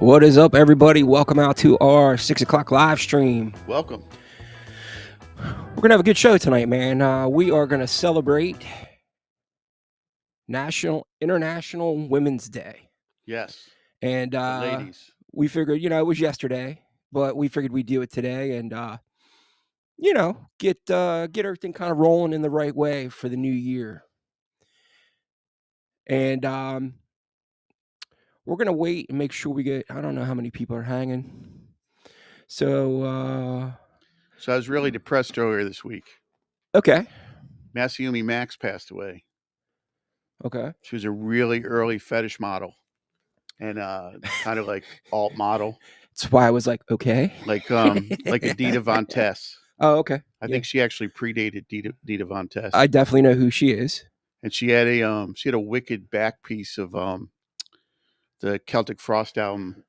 What is up, everybody? Welcome out to our 6 o'clock live stream. Welcome. We're going to have a good show tonight, man. We are going to celebrate International Women's Day. Yes. And ladies. we figured, it was yesterday, but we figured we'd do it today and, get everything kind of rolling in the right way for the new year. And we're going to wait and make sure we get, I don't know how many people are hanging. So I was really depressed earlier this week. Okay. Masayumi Max passed away. Okay. She was a really early fetish model and kind of like alt model. That's why I was like, okay. Like Adita Von Tess. Oh, okay. I think she actually predated Dita Von Tess. I definitely know who she is. And she had a wicked back piece of the Celtic Frost album,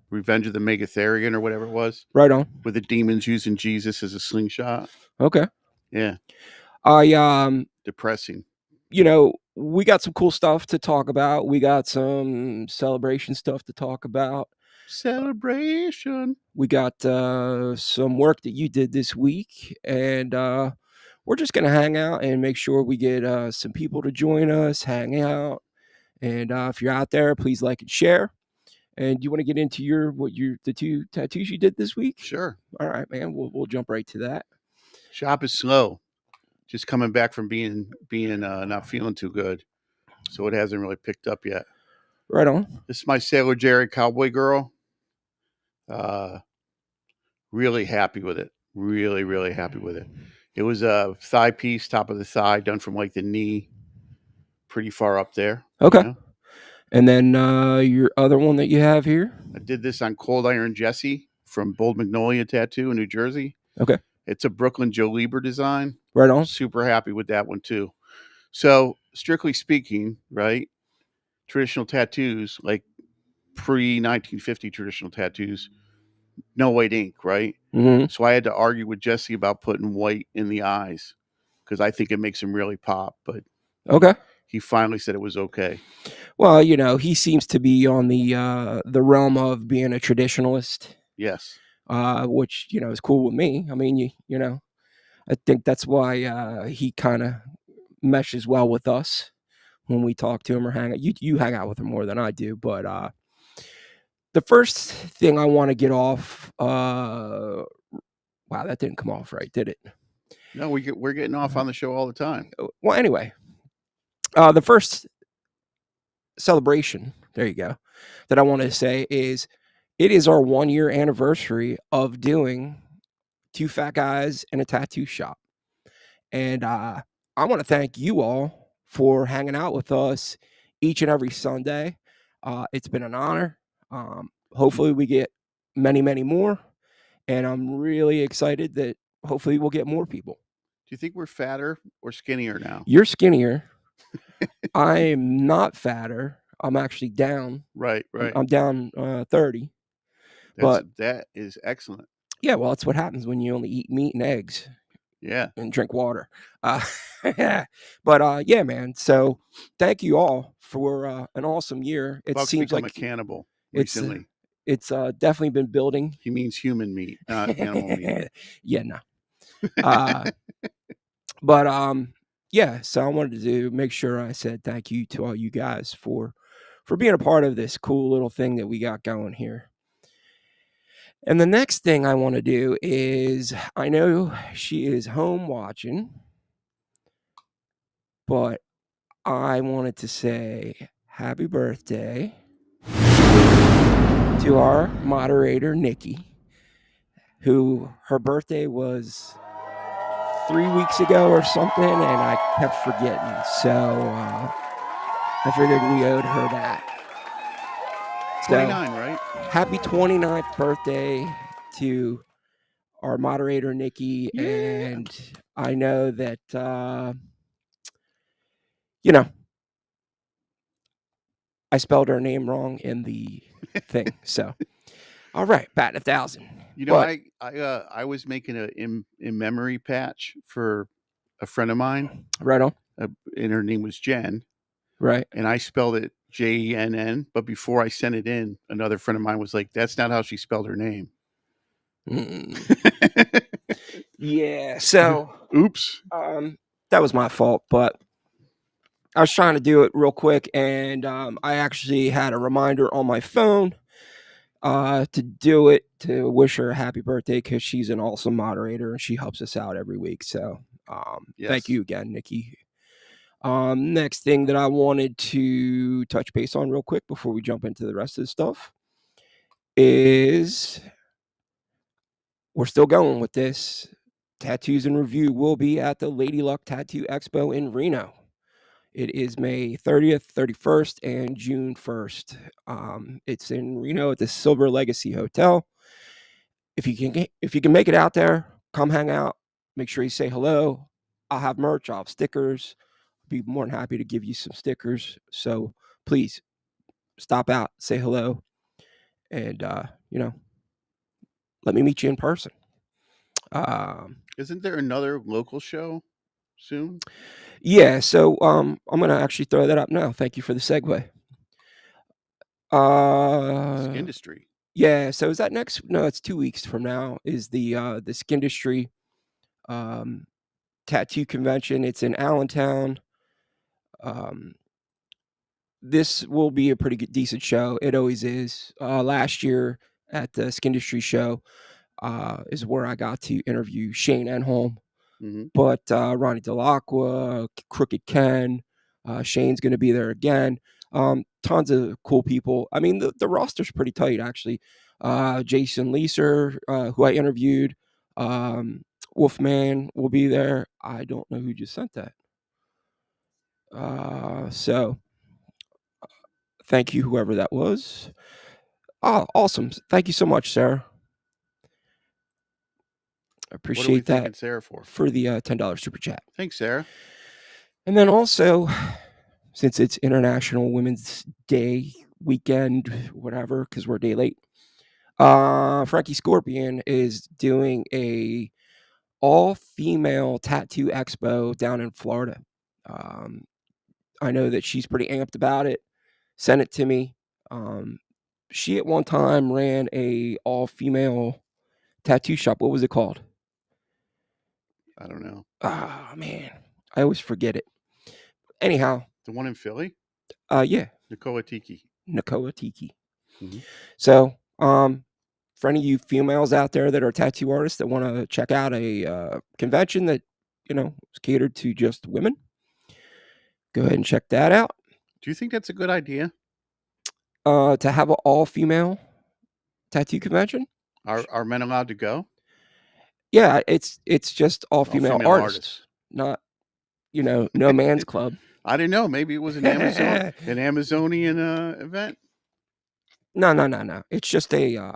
Revenge of the Megatherion or whatever it was. Right on. With the demons using Jesus as a slingshot. Okay. Yeah. Depressing. We got some cool stuff to talk about. We got some celebration stuff to talk about. Celebration. We got some work that you did this week, and we're just gonna hang out and make sure we get some people to join us, hang out. And if you're out there, please like and share. And do you want to get into the 2 tattoos you did this week? Sure. All right, man. We'll jump right to that. Shop is slow. Just coming back from being not feeling too good, so it hasn't really picked up yet. Right on. This is my Sailor Jerry cowboy girl. Really happy with it. Really, really happy with it. It was a thigh piece, top of the thigh, done from like the knee, pretty far up there. Okay. And then your other one that you have here? I did this on Cold Iron Jesse from Bold Magnolia Tattoo in New Jersey. Okay. It's a Brooklyn Joe Lieber design. Right on. Super happy with that one too. So strictly speaking, right, traditional tattoos, like pre-1950 traditional tattoos, no white ink, right? Mm-hmm. So I had to argue with Jesse about putting white in the eyes because I think it makes them really pop. But okay, he finally said it was okay. Well, he seems to be on the realm of being a traditionalist. Yes. Which is cool with me. I mean, I think that's why he kind of meshes well with us when we talk to him or hang out. You hang out with him more than I do, but the first thing I want to get off. Wow, that didn't come off right, did it? No, we're getting off on the show all the time. Well, anyway, the first celebration, there you go, that I want to say is it is our 1-year anniversary of doing Two Fat Guys in a Tattoo Shop. And I want to thank you all for hanging out with us each and every Sunday. It's been an honor. Hopefully we get many, many more. And I'm really excited that hopefully we'll get more people. Do you think we're fatter or skinnier now? You're skinnier. I'm not fatter. I'm actually down. Right. I'm down 30. That is excellent. Yeah, well, that's what happens when you only eat meat and eggs. Yeah. And drink water. But yeah, man. So thank you all for an awesome year. It Buck's seems become like a cannibal recently. It's definitely been building. He means human meat, not animal meat. Yeah, no. But yeah, so I wanted to make sure I said thank you to all you guys for being a part of this cool little thing that we got going here. And the next thing I want to do is, I know she is home watching, but I wanted to say happy birthday to our moderator, Nikki, who her birthday was 3 weeks ago or something, and I kept forgetting. So I figured we owed her that. 29, right? Happy 29th birthday to our moderator, Nikki. Yeah. And I know that, I spelled her name wrong in the thing. So, all right, batting 1,000. I was making a in memory patch for a friend of mine. Right on. And her name was Jen. Right. And I spelled it Jenn. But before I sent it in, another friend of mine was like, "That's not how she spelled her name." Mm. Yeah, so, Oops. that was my fault, but I was trying to do it real quick, and, I actually had a reminder on my phone, to do it, to wish her a happy birthday because she's an awesome moderator, and she helps us out every week, so, thank Yes. you again, Nikki. Next thing that I wanted to touch base on real quick before we jump into the rest of the stuff is we're still going with this. Tattoos and Review will be at the Lady Luck Tattoo Expo in Reno. It is May 30th, 31st, and June 1st. It's in Reno at the Silver Legacy Hotel. If you can make it out there, come hang out. Make sure you say hello. I'll have merch. I'll have stickers. Be more than happy to give you some stickers. So please stop out, say hello, and let me meet you in person. Isn't there another local show soon? Yeah, so I'm gonna actually throw that up now. Thank you for the segue. Uh, Skindustry. yeah, so is that next? No, it's 2 weeks from now. Is the Skindustry um, tattoo convention? It's in Allentown. Um, this will be a pretty good, decent show. It always is. Last year at the Skindustry show is where I got to interview Shane Enholm. Hmm. But Ronnie Delacqua, Crooked Ken, Shane's going to be there again. Tons of cool people. I mean, the roster's pretty tight, actually. Jason Leeser, who I interviewed, Wolfman will be there. I don't know who just sent that. So thank you, whoever that was. Oh, awesome. Thank you so much, Sarah. I What are we appreciate that thanking Sarah for? for the $10 super chat. Thanks, Sarah. And then also, since it's International Women's Day weekend, whatever, because we're a day late, Frankie Scorpion is doing a all-female tattoo expo down in Florida. Um, I know that she's pretty amped about it. Sent it to me. She at one time ran a all-female tattoo shop. What was it called? I don't know. Ah, man, I always forget it. Anyhow, The one in Philly? yeah, Nicoa Tiki. Nakoa Tiki. Hmm. So, for any of you females out there that are tattoo artists that want to check out a convention that is catered to just women, go ahead and check that out. Do you think that's a good idea? To have an all-female tattoo convention, Are men allowed to go? yeah, it's just all-female All-female artists, not no man's club. I didn't know. Maybe it was an Amazonian event. No. It's just a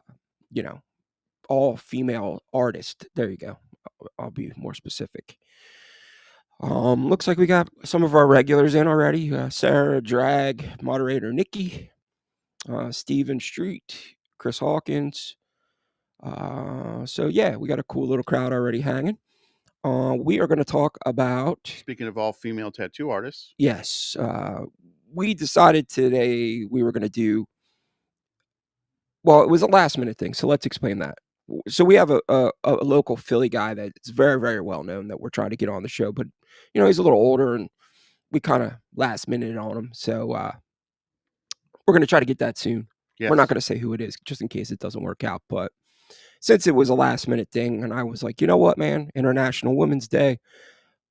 all-female artist. There you go. I'll be more specific. Looks like we got some of our regulars in already. Sarah, Drag, moderator Nikki, Steven Street, Chris Hawkins. So yeah, we got a cool little crowd already hanging. We are going to talk about. Speaking of all-female tattoo artists. Yes, we decided today we were going to do. Well, it was a last minute thing, so let's explain that. So we have a local Philly guy that's very, very well known that we're trying to get on the show, but he's a little older and we kind of last minute on him. So we're going to try to get that soon. Yes. We're not going to say who it is just in case it doesn't work out. But since it was a last minute thing and I was like, you know what, man, International Women's Day,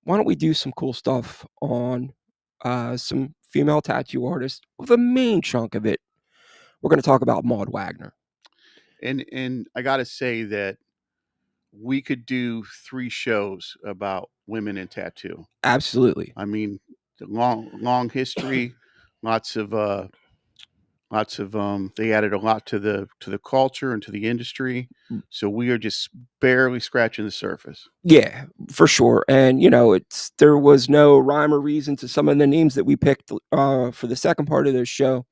why don't we do some cool stuff on some female tattoo artists with a main chunk of it? We're going to talk about Maud Wagner. And I got to say that we could do 3 shows about women in tattoo. Absolutely. I mean, the long history, lots of they added a lot to the culture and to the industry. So we are just barely scratching the surface. Yeah, for sure. And there was no rhyme or reason to some of the names that we picked for the second part of this show.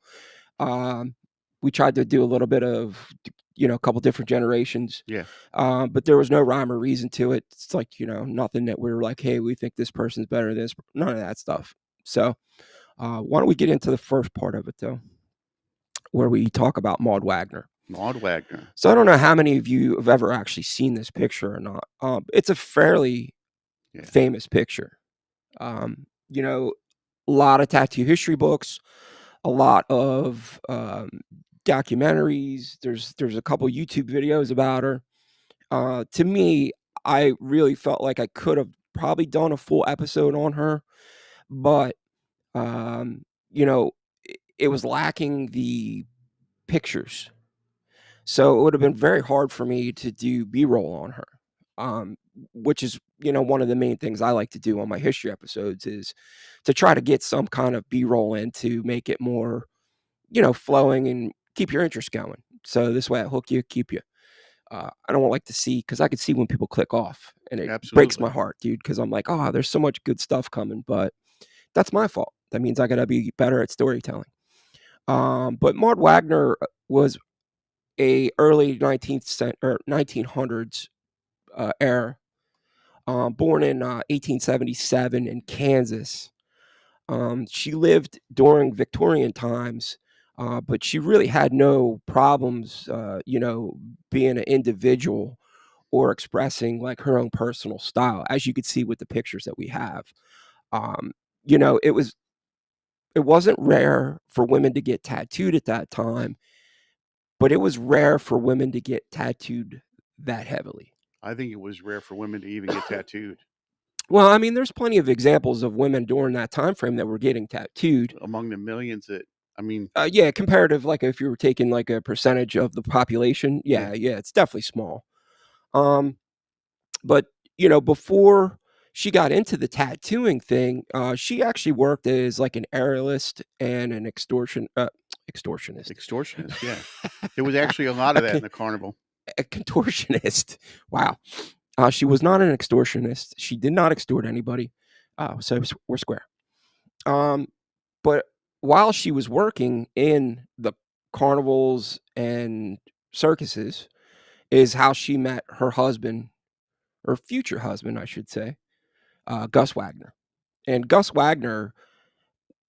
We tried to do a little bit of a couple different generations. Yeah. But there was no rhyme or reason to it. It's like, nothing that we were like, hey, we think this person's better than this. None of that stuff. So Why don't we get into the first part of it, though, where we talk about Maud Wagner? Maud Wagner. So I don't know how many of you have ever actually seen this picture or not. It's a fairly Yeah. famous picture. You know, a lot of tattoo history books, a lot of documentaries. There's a couple YouTube videos about her. To me, I really felt like I could have probably done a full episode on her, but um, you know, it was lacking the pictures. So it would have been very hard for me to do B-roll on her. Um, which is, one of the main things I like to do on my history episodes is to try to get some kind of B-roll in to make it more, flowing and keep your interest going. So this way I hook you, keep you. I don't like to see because I could see when people click off and it breaks my Absolutely. heart, dude. Because I'm like, oh, there's so much good stuff coming, but that's my fault. That means I gotta be better at storytelling. But Maud Wagner was a early 1900s era, born in 1877 in Kansas. She lived during Victorian times, but she really had no problems, being an individual or expressing like her own personal style, as you could see with the pictures that we have. Um, it wasn't rare for women to get tattooed at that time, but it was rare for women to get tattooed that heavily. I think it was rare for women to even get tattooed. Well, I mean, there's plenty of examples of women during that time frame that were getting tattooed. Among the millions that, I mean, Yeah, comparative, like if you were taking like a percentage of the population, yeah. yeah, it's definitely small. Um, but before she got into the tattooing thing, she actually worked as like an aerialist and an extortionist, Extortionist, yeah. There was actually a lot a, of that in the carnival. a contortionist. Wow. She was not an extortionist. She did not extort anybody. So we're square. Um, but while she was working in the carnivals and circuses, is how she met her husband, or future husband, I should say, Gus Wagner. And Gus Wagner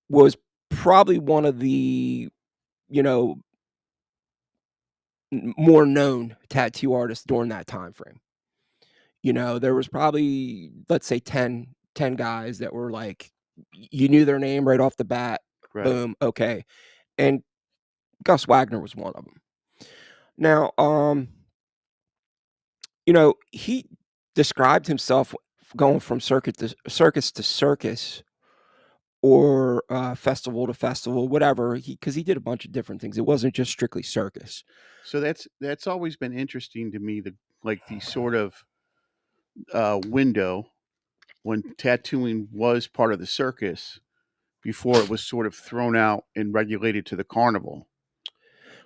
was probably one of the, you know, more known tattoo artists during that time frame. There was probably, let's say, ten guys that were like, you knew their name right off the bat. Right. Boom. Okay. And Gus Wagner was one of them. Now, he described himself going from circus to circus, or festival to festival, whatever. Because he did a bunch of different things. It wasn't just strictly circus. So that's always been interesting to me, the sort of window when tattooing was part of the circus before it was sort of thrown out and regulated to the carnival.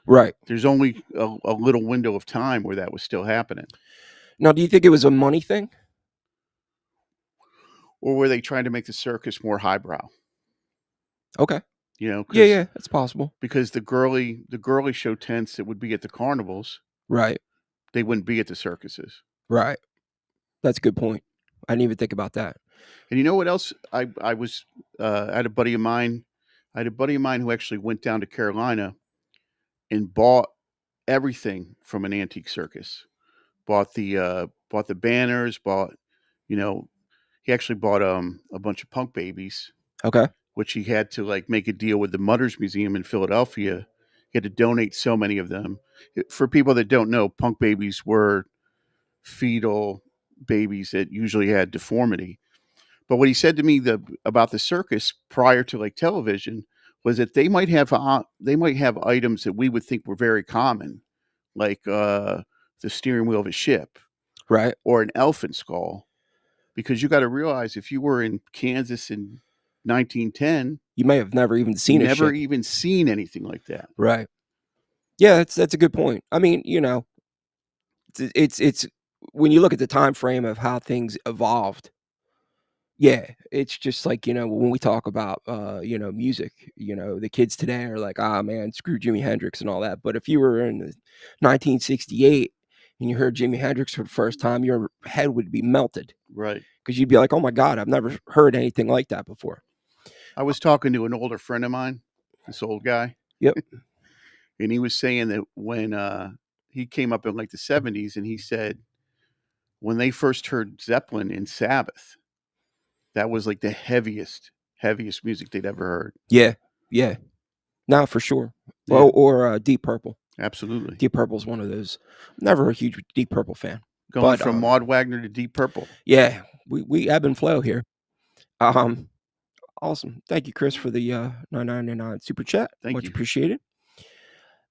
Right. There's only a little window of time where that was still happening. Now, do you think it was a money thing? Or were they trying to make the circus more highbrow? Okay. You know, Yeah, because yeah, that's possible. because the girly show tents that would be at the carnivals, Right. they wouldn't be at the circuses. Right. That's a good point. I didn't even think about that. And you know what else? I was I had a buddy of mine. I had a buddy of mine who actually went down to Carolina and bought everything from an antique circus. Bought the banners. You know, he actually bought a bunch of punk babies, Okay. which he had to like make a deal with the Mutters Museum in Philadelphia. He had to donate so many of them. For people that don't know, punk babies were fetal babies that usually had deformity. But what he said to me about the circus prior to like television was that they might have items that we would think were very common, like the steering wheel of a ship Right. or an elephant skull, because you got to realize if you were in Kansas in 1910, You may have never even seen a never ship. even seen anything like that. Right. Yeah, that's a good point. I mean, it's when you look at the time frame of how things evolved. Yeah, it's just like, when we talk about, music, the kids today are like, "Ah, man, screw Jimi Hendrix and all that." But if you were in 1968 and you heard Jimi Hendrix for the first time, your head would be melted Right. because 'cause you'd be like, "Oh my god, I've never heard anything like that before." I was talking to an older friend of mine, this old guy, Yep. and he was saying that when he came up in like the 70s, and he said when they first heard Zeppelin and Sabbath, that was like the heaviest music they'd ever heard. Yeah. Yeah. No, for sure. Yeah, Or Deep Purple. absolutely. Deep Purple's one of those. Never a huge Deep Purple fan, Going but from Maud Wagner to Deep Purple. yeah, we ebb and flow here. Um, awesome. Thank you, Chris, for the 999 super chat. Thank Much you. appreciated.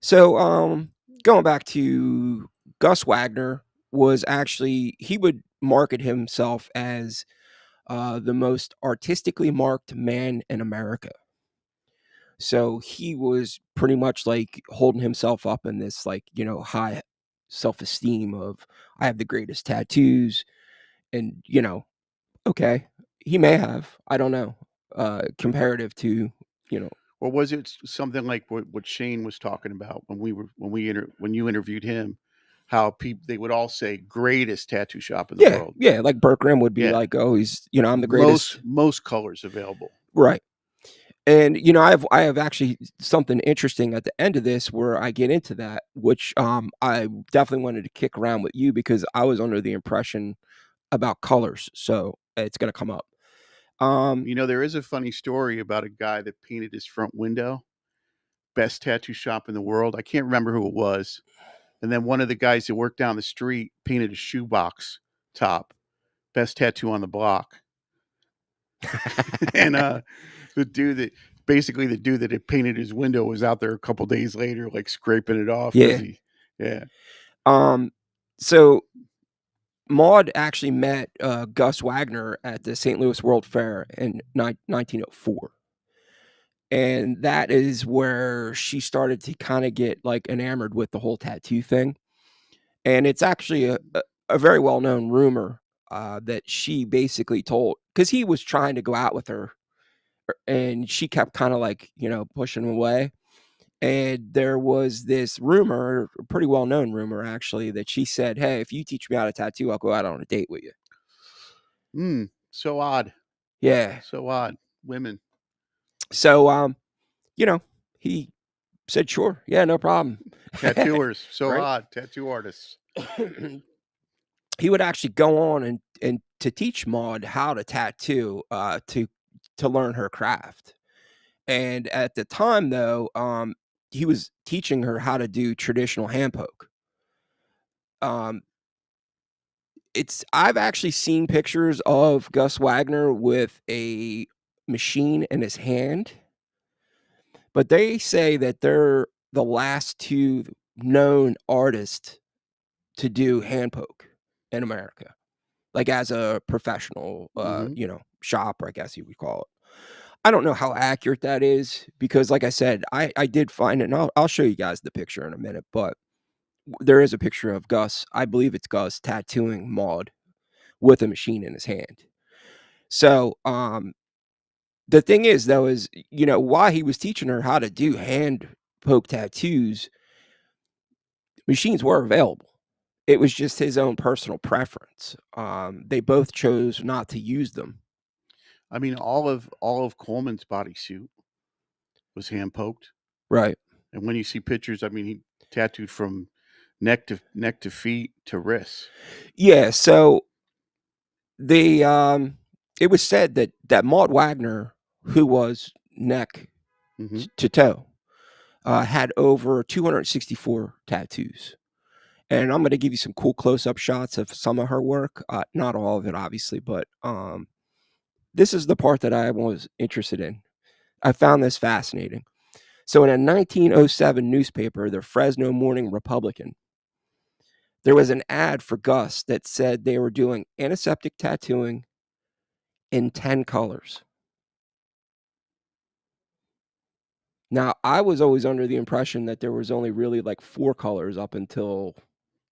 So, going back to Gus Wagner was actually he would market himself as the most artistically marked man in America. So he was pretty much like holding himself up in this like, high self-esteem of I have the greatest tattoos and, okay, he may have, I don't know, comparative to, you know, Or was it something like what Shane was talking about when you interviewed him? How people they would all say greatest tattoo shop in the yeah, world. yeah, like Berkram would be Yeah, like, "Oh, he's, I'm the most greatest." most colors available. Right. And I have actually something interesting at the end of this where I get into that, which I definitely wanted to kick around with you because I was under the impression about colors. So it's gonna come up. Um You know, there is a funny story about a guy that painted his front window. Best tattoo shop in the world. I can't remember who it was. And then one of the guys that worked down the street painted a shoebox top. Best tattoo on the block. And the dude that basically the dude that had painted his window was out there a couple days later, like scraping it off because yeah. yeah. Um so Maud actually met Gus Wagner at the St. Louis World Fair in 1904. And that is where she started to kind of get like enamored with the whole tattoo thing. And it's actually a very well known rumor that she basically told because he was trying to go out with her and she kept kind of like, pushing him away. And there was this rumor, a pretty well known rumor actually, that she said, "Hey, if you teach me how to tattoo, I'll go out on a date with you." So odd. Yeah. So odd. Women. So, you know, he said, "Sure. Yeah, no problem." Tattooers. So Right? odd. Tattoo artists. He would actually go on and to teach Maud how to tattoo, to learn her craft. And at the time, though, he was teaching her how to do traditional hand poke. Um, I've actually seen pictures of Gus Wagner with a machine in his hand, but they say that they're the last 2 known artists to do hand poke in America, like, as a professional, Hmm. shop, I guess you would call it. I don't know how accurate that is because, like I said, I did find it, and I'll show you guys the picture in a minute, but there is a picture of Gus, I believe it's Gus, tattooing Maud with a machine in his hand. So, the thing is, though, is, while he was teaching her how to do hand poke tattoos, machines were available. It was just his own personal preference. They both chose not to use them. I mean, all of Coleman's bodysuit was hand poked. Right. And when you see pictures, I mean, he tattooed from neck to feet to wrists. Yeah, so the, it was said that Maud Wagner, who was neck Hmm. to toe, had over 264 tattoos. And I'm gonna give you some cool close-up shots of some of her work, not all of it, obviously, but, this is the part that I was interested in. I found this fascinating. So in a 1907 newspaper, the Fresno Morning Republican, there was an ad for Gus that said they were doing antiseptic tattooing in 10 colors. Now, I was always under the impression that there was only really like 4 colors up until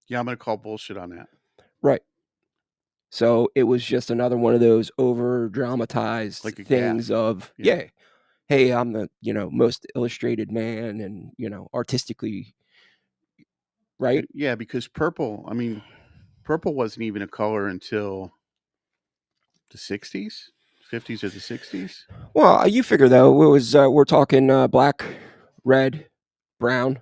Yeah, I'm gonna call bullshit on that. right. So it was just another one of those over dramatized Like a things gaff. of, Yeah. yeah, hey, I'm the, most illustrated man and, artistically right? Yeah, because purple. I mean, purple wasn't even a color until the '60s, 50s or the 60s? Well, you figure though, it was we're talking black, red, brown,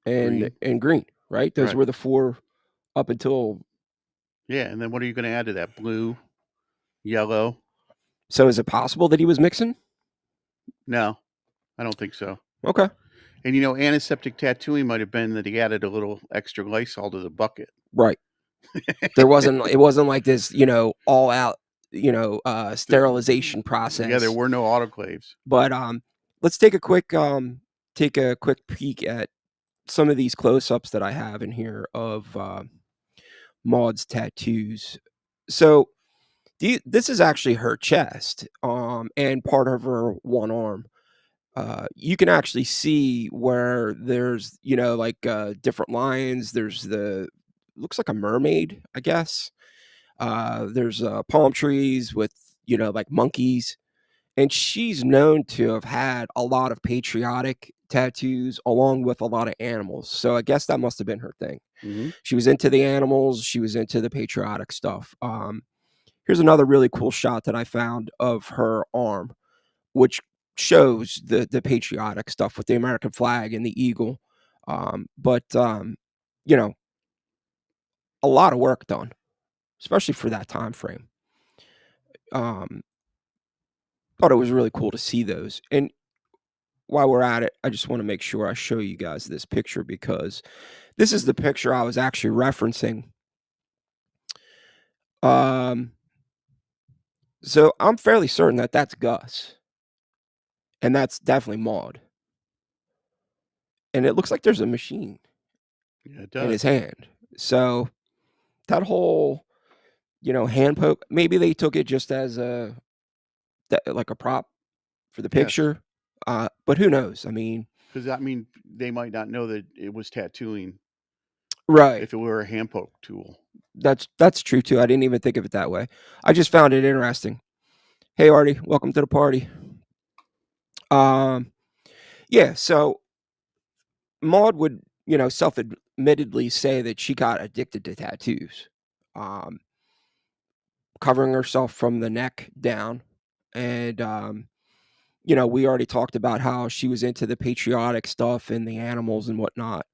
Green? and green, right? Those Right. were the four up until. Yeah, and then what are you gonna add to that? Blue, yellow? So is it possible that he was mixing? No, I don't think so. Okay, And, antiseptic tattooing might have been that he added a little extra Lysol to the bucket. right. There wasn't. It wasn't like this, all out, The sterilization Yeah, there process. were no autoclaves. But let's take a quick peek at some of these close-ups that I have in here of Maud's tattoos. So this is actually her chest, and part of her one arm. You can actually see where there's, like different lines. There's the looks like a mermaid, I guess. There's palm trees with, like monkeys, and she's known to have had a lot of patriotic tattoos along with a lot of animals. So I guess that must have been her thing. Mhm. She was into the animals, she was into the patriotic stuff. Here's another really cool shot that I found of her arm, which shows the patriotic stuff with the American flag and the eagle. But you know, a lot of work done, especially for that time frame. Um, Thought it was really cool to see those. And while we're at it, I just want to make sure I show you guys this picture because this is the picture I was actually referencing. Um, so I'm fairly certain that that's Gus, and that's definitely Maud. And it looks like there's a machine Yeah, it in his does. hand. So that whole, hand poke, maybe they took it just as like a prop for the Yes, picture. But who knows? I mean, because I mean, they might not know that it was tattooing right. if it were a hand poke tool. That's true too. I didn't even think of it that way. I just found it interesting. Hey Artie, welcome to the party. Um, yeah, so Maud would, self-admittedly say that she got addicted to tattoos. Um, Covering herself from the neck down. And we already talked about how she was into the patriotic stuff and the animals and whatnot.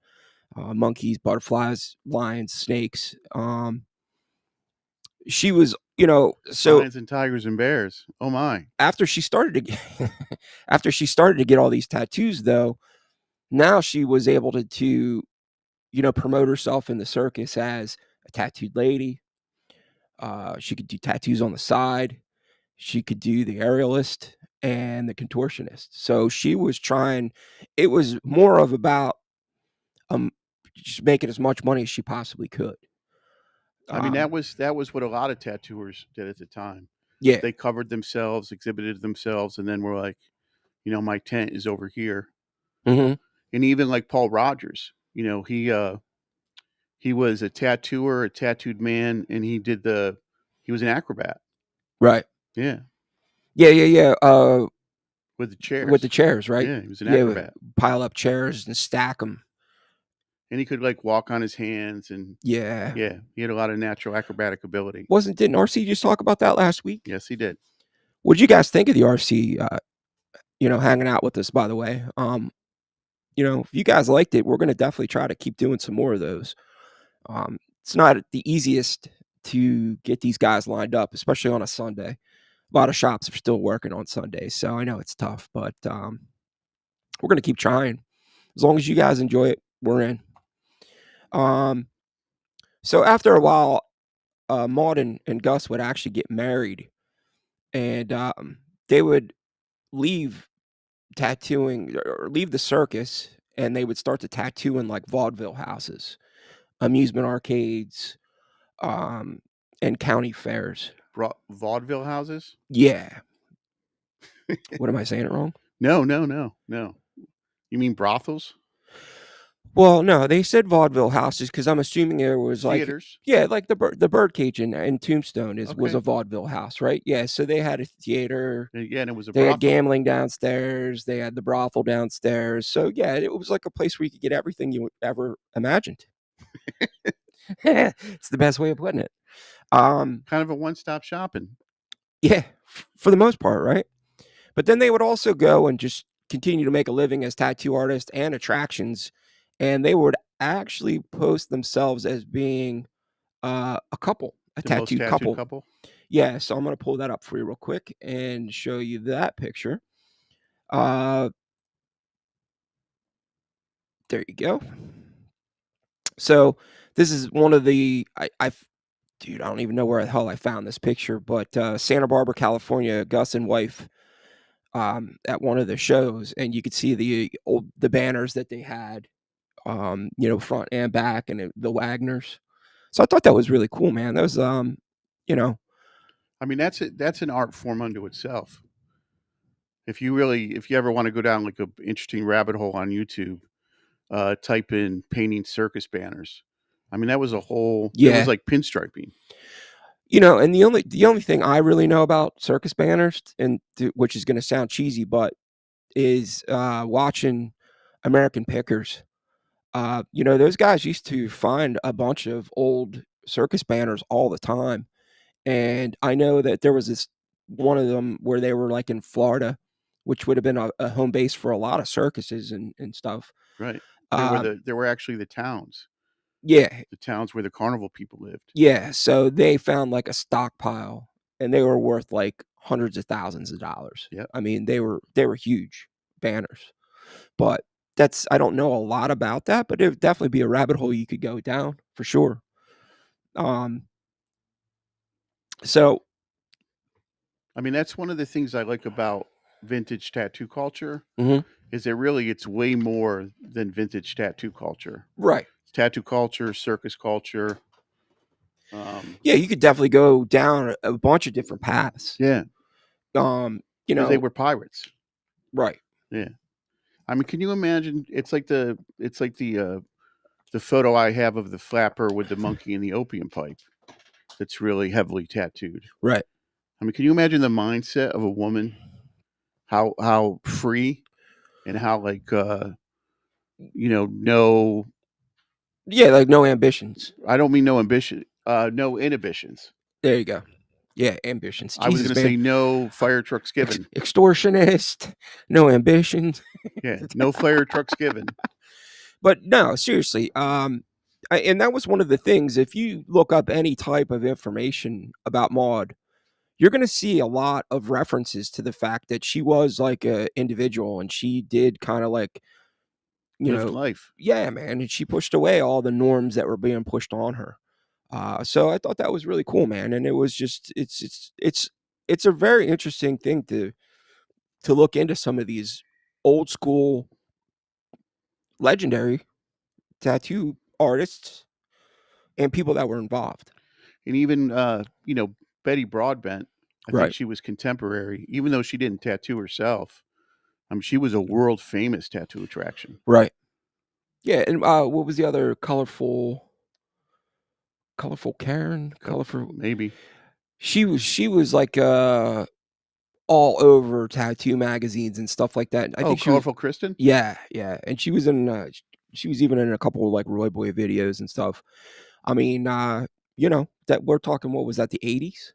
Monkeys, butterflies, lions, snakes. She was, so Lions and tigers and bears. Oh my! after she started to get after she started to get all these tattoos though, now she was able to promote herself in the circus as a tattooed lady. She could do tattoos on the side. She could do the aerialist and the contortionist. So she was trying. It was more of about um just making as much money as she possibly could. I mean, that Um, was that was what a lot of tattooers did at the time. yeah. They covered themselves, exhibited themselves, and then were like, my tent is over here. Hmm. And even like Paul Rogers, he was a tattooer, a tattooed man, and he was an acrobat. Right. Yeah, Yeah. Yeah. Yeah. with the With the chairs. chairs, right? Yeah, he was an Yeah. acrobat, Pile up chairs and stack them. and he could like walk on his hands, and Yeah. yeah, he had a lot of natural acrobatic ability. Didn't RC just talk about that last week? Yes, he did. What'd you guys think of the RC? Hanging out with us, by the way. If you guys liked it, we're gonna definitely try to keep doing some more of those. It's not the easiest to get these guys lined up, especially on a Sunday. A lot of shops are still working on Sundays, so I know it's tough, but we're gonna keep trying. As long as you guys enjoy it, we're in. Um, so after a while, Maud and Gus would actually get married, and they would leave tattooing or leave the circus, and they would start to tattoo in like vaudeville houses, amusement arcades, um, and county fairs. Vaudeville houses? Yeah. What am I saying it wrong? No, no, no, no. You mean brothels? Well, no, they said vaudeville houses because I'm assuming there was like, Theaters? yeah, like the Birdcage in Tombstone was a Okay. vaudeville house, right? Yeah, so they had a theater, Yeah, and it was a they had brothel. gambling downstairs, they had the brothel downstairs. So yeah, it was like a place where you could get everything you ever imagined. It's the best way of putting it. Um, Kind of a one-stop shopping. Yeah, for the most part, right? But then they would also go and just continue to make a living as tattoo artists and attractions, and they would actually post themselves as being, a couple, a The most tattooed tattooed couple. couple? Yeah, so I'm gonna pull that up for you real quick and show you that picture. Uh, there you go. So, this is one of the I've dude, I don't even know where the hell I found this picture, but, Santa Barbara, California, Gus and wife, at one of the shows, and you could see the banners that they had, front and back, and the Wagners. So I thought that was really cool, man. That was, you know, I mean, that's an art form unto itself. If you ever wanna go down, like, a interesting rabbit hole on YouTube, type in painting circus banners. I mean, that was a whole it was yeah, like pinstriping. and the only thing I really know about circus banners, which is going to sound cheesy, but is watching American Pickers. Those guys used to find a bunch of old circus banners all the time. And I know that there was this one of them where they were, like, in Florida, which would have been a home base for a lot of circuses and stuff. Right. Um, There were actually yeah, the towns where the carnival people lived. yeah, so they found, like, a stockpile, and they were worth, like, hundreds of thousands of dollars. Yep. I mean, they were huge banners, but I don't know a lot about that, but it would definitely be a rabbit hole you could go down for sure. Um, so I mean, that's one of the things I like about vintage tattoo culture mhm, is that really it's way more than vintage tattoo culture. right. It's tattoo culture, circus culture. Um, Yeah, you could definitely go down a bunch of different paths. yeah, Um, you because they know were pirates. right, Yeah. I mean, can you imagine? The photo I have of the flapper with the monkey and the opium pipe. That's really heavily tattooed. right. I mean, can you imagine the mindset of a woman? How free and how like no, Yeah, like, no ambitions. I don't mean no ambition, no inhibitions. There you go. Yeah, ambitions. I was Jesus, gonna man. say no fire trucks given. Extortionist, no ambitions. Yeah, no fire trucks given. But no, seriously, and that was one of the things, if you look up any type of information about Maude, you're gonna see a lot of references to the fact that she was, like, a individual, and she did kinda, like, you Lived know life. yeah, man, and she pushed away all the norms that were being pushed on her. So I thought that was really cool, man, and it was just it's a very interesting thing to look into some of these old school legendary tattoo artists and people that were involved. And even Betty Broadbent, I think Right, she was contemporary, even though she didn't tattoo herself. She was a world famous tattoo attraction. right. Yeah, and, what was the other colorful Karen? Colorful Maybe. she was, like, all over tattoo magazines and stuff like that. I Oh, think she was Colorful Kristen? yeah, yeah, and she was even in a couple of, like, Roy Boy videos and stuff. I mean, that we're talking what was that, the '80s?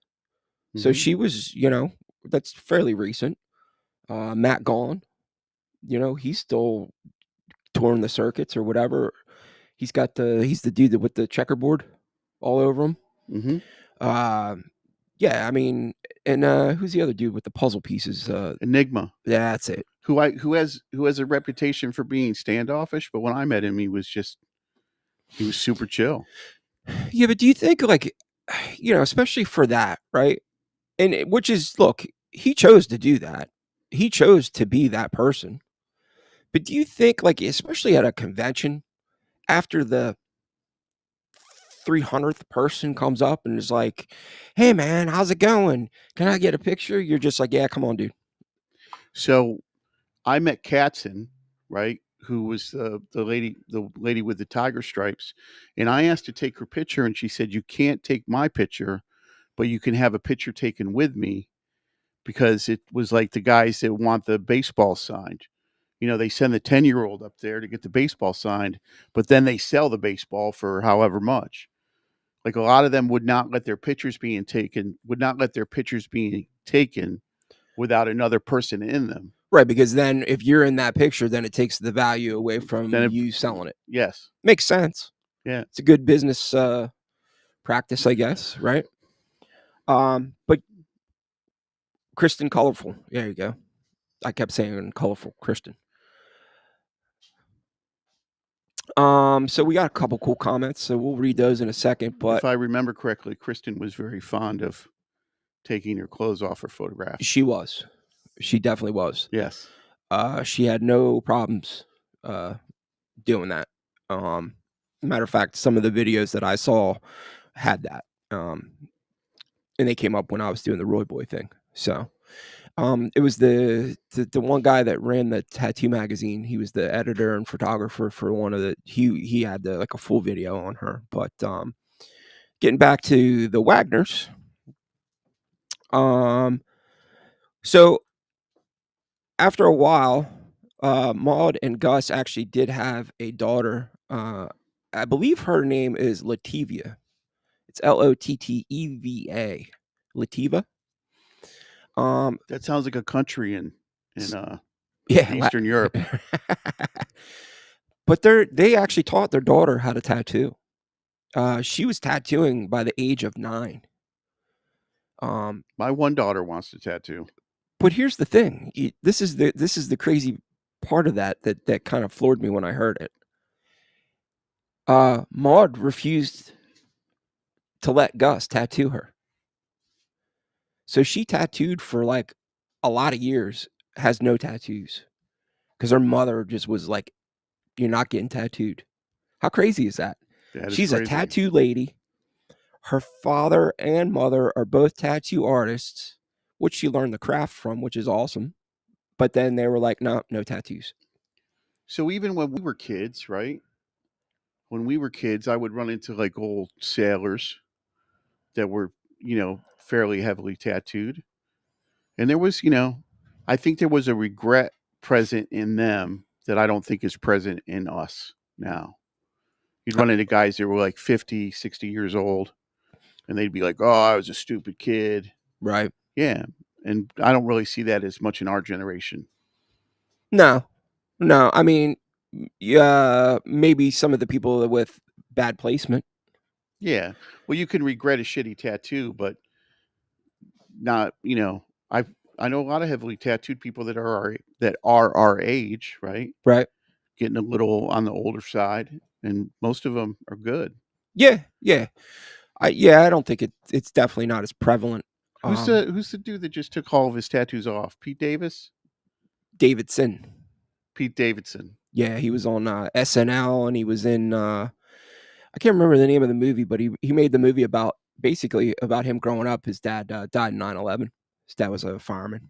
So Hmm. she was, that's fairly recent. Matt Gone, he's still touring the circuits or whatever. He's the dude that with the checkerboard all over him. Hmm. Um, yeah, I mean, and, who's the other dude with the puzzle pieces? Enigma, Yeah, that's it. who has a reputation for being standoffish, but when I met him, he was super chill. Yeah, but do you think, like, especially for that, right? Which is, look, he chose to do that. He chose to be that person. But do you think, like, especially at a convention, after the 300th person comes up and is like, "Hey, man, how's it going? Can I get a picture?" You're just like, "Yeah, come on, dude." So I met Katzen, right? Who was the lady with the tiger stripes, and I asked to take her picture, and she said, "You can't take my picture, but you can have a picture taken with me." Because it was like the guys that want the baseball signed. They send the 10-year-old up there to get the baseball signed, but then they sell the baseball for however much. Like, a lot of them would not let their pictures being taken without another person in them. Right, because then if you're in that picture, then it takes the value away from Then it you selling it. Yes. Makes sense. Yeah. It's a good business practice, I guess, right? But Kristen Colorful, there you go. I kept saying colorful Kristen. So we got a couple cool comments, so we'll read those in a second. But If I remember correctly, Kristen was very fond of taking her clothes off for photographs. she definitely was. Yes. She had no problems doing that. Matter of fact, some of the videos that I saw had that. And they came up when I was doing the Roy Boy thing. So it was the one guy that ran the tattoo magazine. He was the editor and photographer for one of the he had like a full video on her. But getting back to the Wagners, so after a while, Maud and Gus actually did have a daughter. I believe her name is Lativia. It's Lotteva. Lativa. That sounds like a country in Yeah, Eastern Europe. But they actually taught their daughter how to tattoo. She was tattooing by the age of 9. My one daughter wants to tattoo. But here's the thing. This is the crazy part of that kind of floored me when I heard it. Maud refused to let Gus tattoo her. So she tattooed for like a lot of years, has no tattoos. Because her mother just was like, "You're not getting tattooed." How crazy is that? That is She's a crazy. tattoo lady. Her father and mother are both tattoo artists, which she learned the craft from, which is awesome. But then they were like, "No, no tattoos." So even when we were kids, right? When we were kids, I would run into like old sailors that were, fairly heavily tattooed. And there was, I think there was a regret present in them that I don't think is present in us now. You'd run into guys that were like 50, 60 years old, and they'd be like, "Oh, I was a stupid kid." Right. Yeah. And I don't really see that as much in our generation. No. No. I mean, yeah, maybe some of the people with bad placement. Yeah. Well, you can regret a shitty tattoo, but not, I know a lot of heavily tattooed people that are our age, right? Right. Getting a little on the older side, and most of them are good. Yeah. Yeah. I don't think it's definitely not as prevalent. Who's the dude that just took all of his tattoos off? Pete Davis? Davidson. Pete Davidson. Yeah, he was on SNL, and he was in I can't remember the name of the movie, but he made the movie about basically about him growing up. His dad died in 9/11. His dad was a fireman.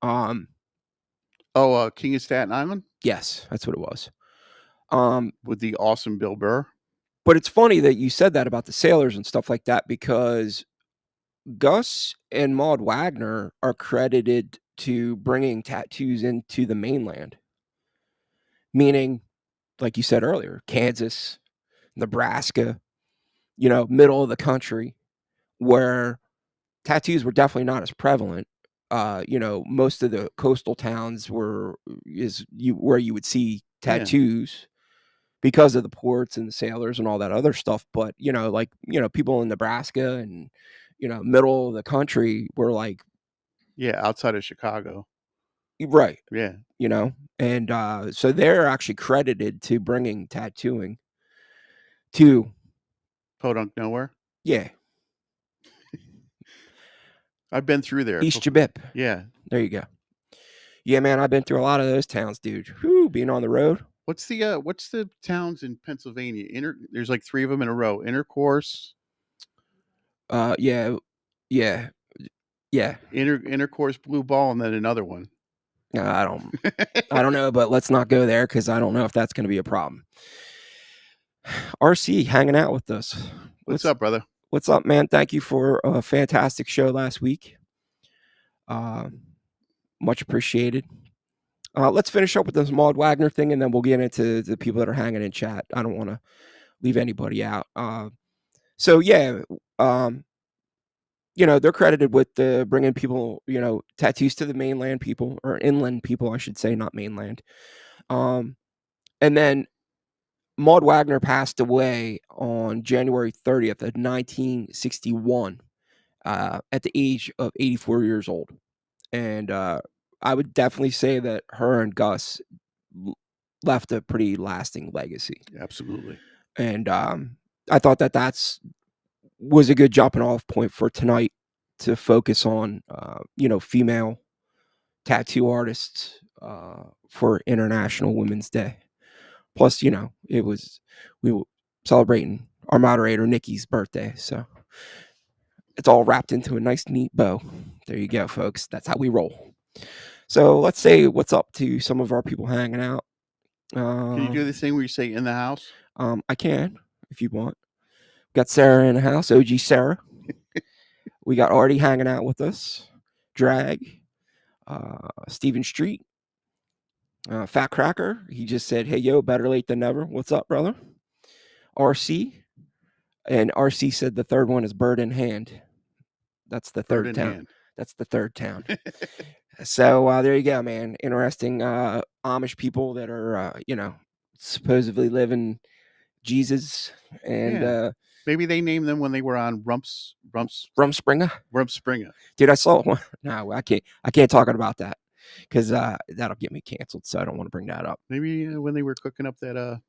Oh, King of Staten Island Yes, that's what it was. with the awesome Bill Burr. But it's funny that you said that about the sailors and stuff like that, because Gus and Maud Wagner are credited to bringing tattoos into the mainland. Meaning, like you said earlier, Kansas, Nebraska, middle of the country, where tattoos were definitely not as prevalent. Most of the coastal towns where you would see Yeah. tattoos because of the ports and the sailors and all that other stuff. But people in Nebraska and middle of the country were like, Yeah, outside of Chicago. right, Yeah. and so they're actually credited to bringing tattooing to, Podunk nowhere. yeah, I've been through there. East Jabip. Yeah. There you go. Yeah, man, I've been through a lot of those towns, dude. Whew, being on the road. What's the towns in Pennsylvania? There's like 3 of them in a row. Intercourse. Yeah, yeah, yeah. Intercourse, Blue Ball, and then another one. I don't know, but let's not go there because I don't know if that's going to be a problem. RC hanging out with us. What's up, brother? What's up, man? Thank you for a fantastic show last week. Much appreciated. Let's finish up with this Maud Wagner thing, and then we'll get into the people that are hanging in chat. I don't want to leave anybody out. So yeah, um, they're credited with bringing people, tattoos to the mainland people or inland people, I should say, not mainland. Um, and then Maud Wagner passed away on January 30th of 1961 at the age of 84 years old. And I would definitely say that her and Gus l- left a pretty lasting legacy. Absolutely. And I thought that was a good jumping off point for tonight to focus on, female tattoo artists for International Women's Day. Plus, we were celebrating our moderator Nikki's birthday, so it's all wrapped into a nice, neat bow. There you go, folks. That's how we roll. So let's say what's up to some of our people hanging out. Can you Uh, do this thing where you say in the house? I can if you want. Got Sarah in the house, OG Sarah. We got Artie hanging out with us. Drag, Stephen Street, Fat Cracker. He just said, "Hey yo, better late than never." What's up, brother? RC, and RC said the third one is Bird in Hand. That's the Bird third in town. hand. That's the third town. So there you go, man. Interesting Amish people that are, supposedly living Jesus and Yeah. Maybe they named them when they were on Rumspringa. Rumspringa. Dude, I saw one. No, I can't. I can't talk about that because that'll get me canceled. So I don't want to bring that up. Maybe when they were cooking up that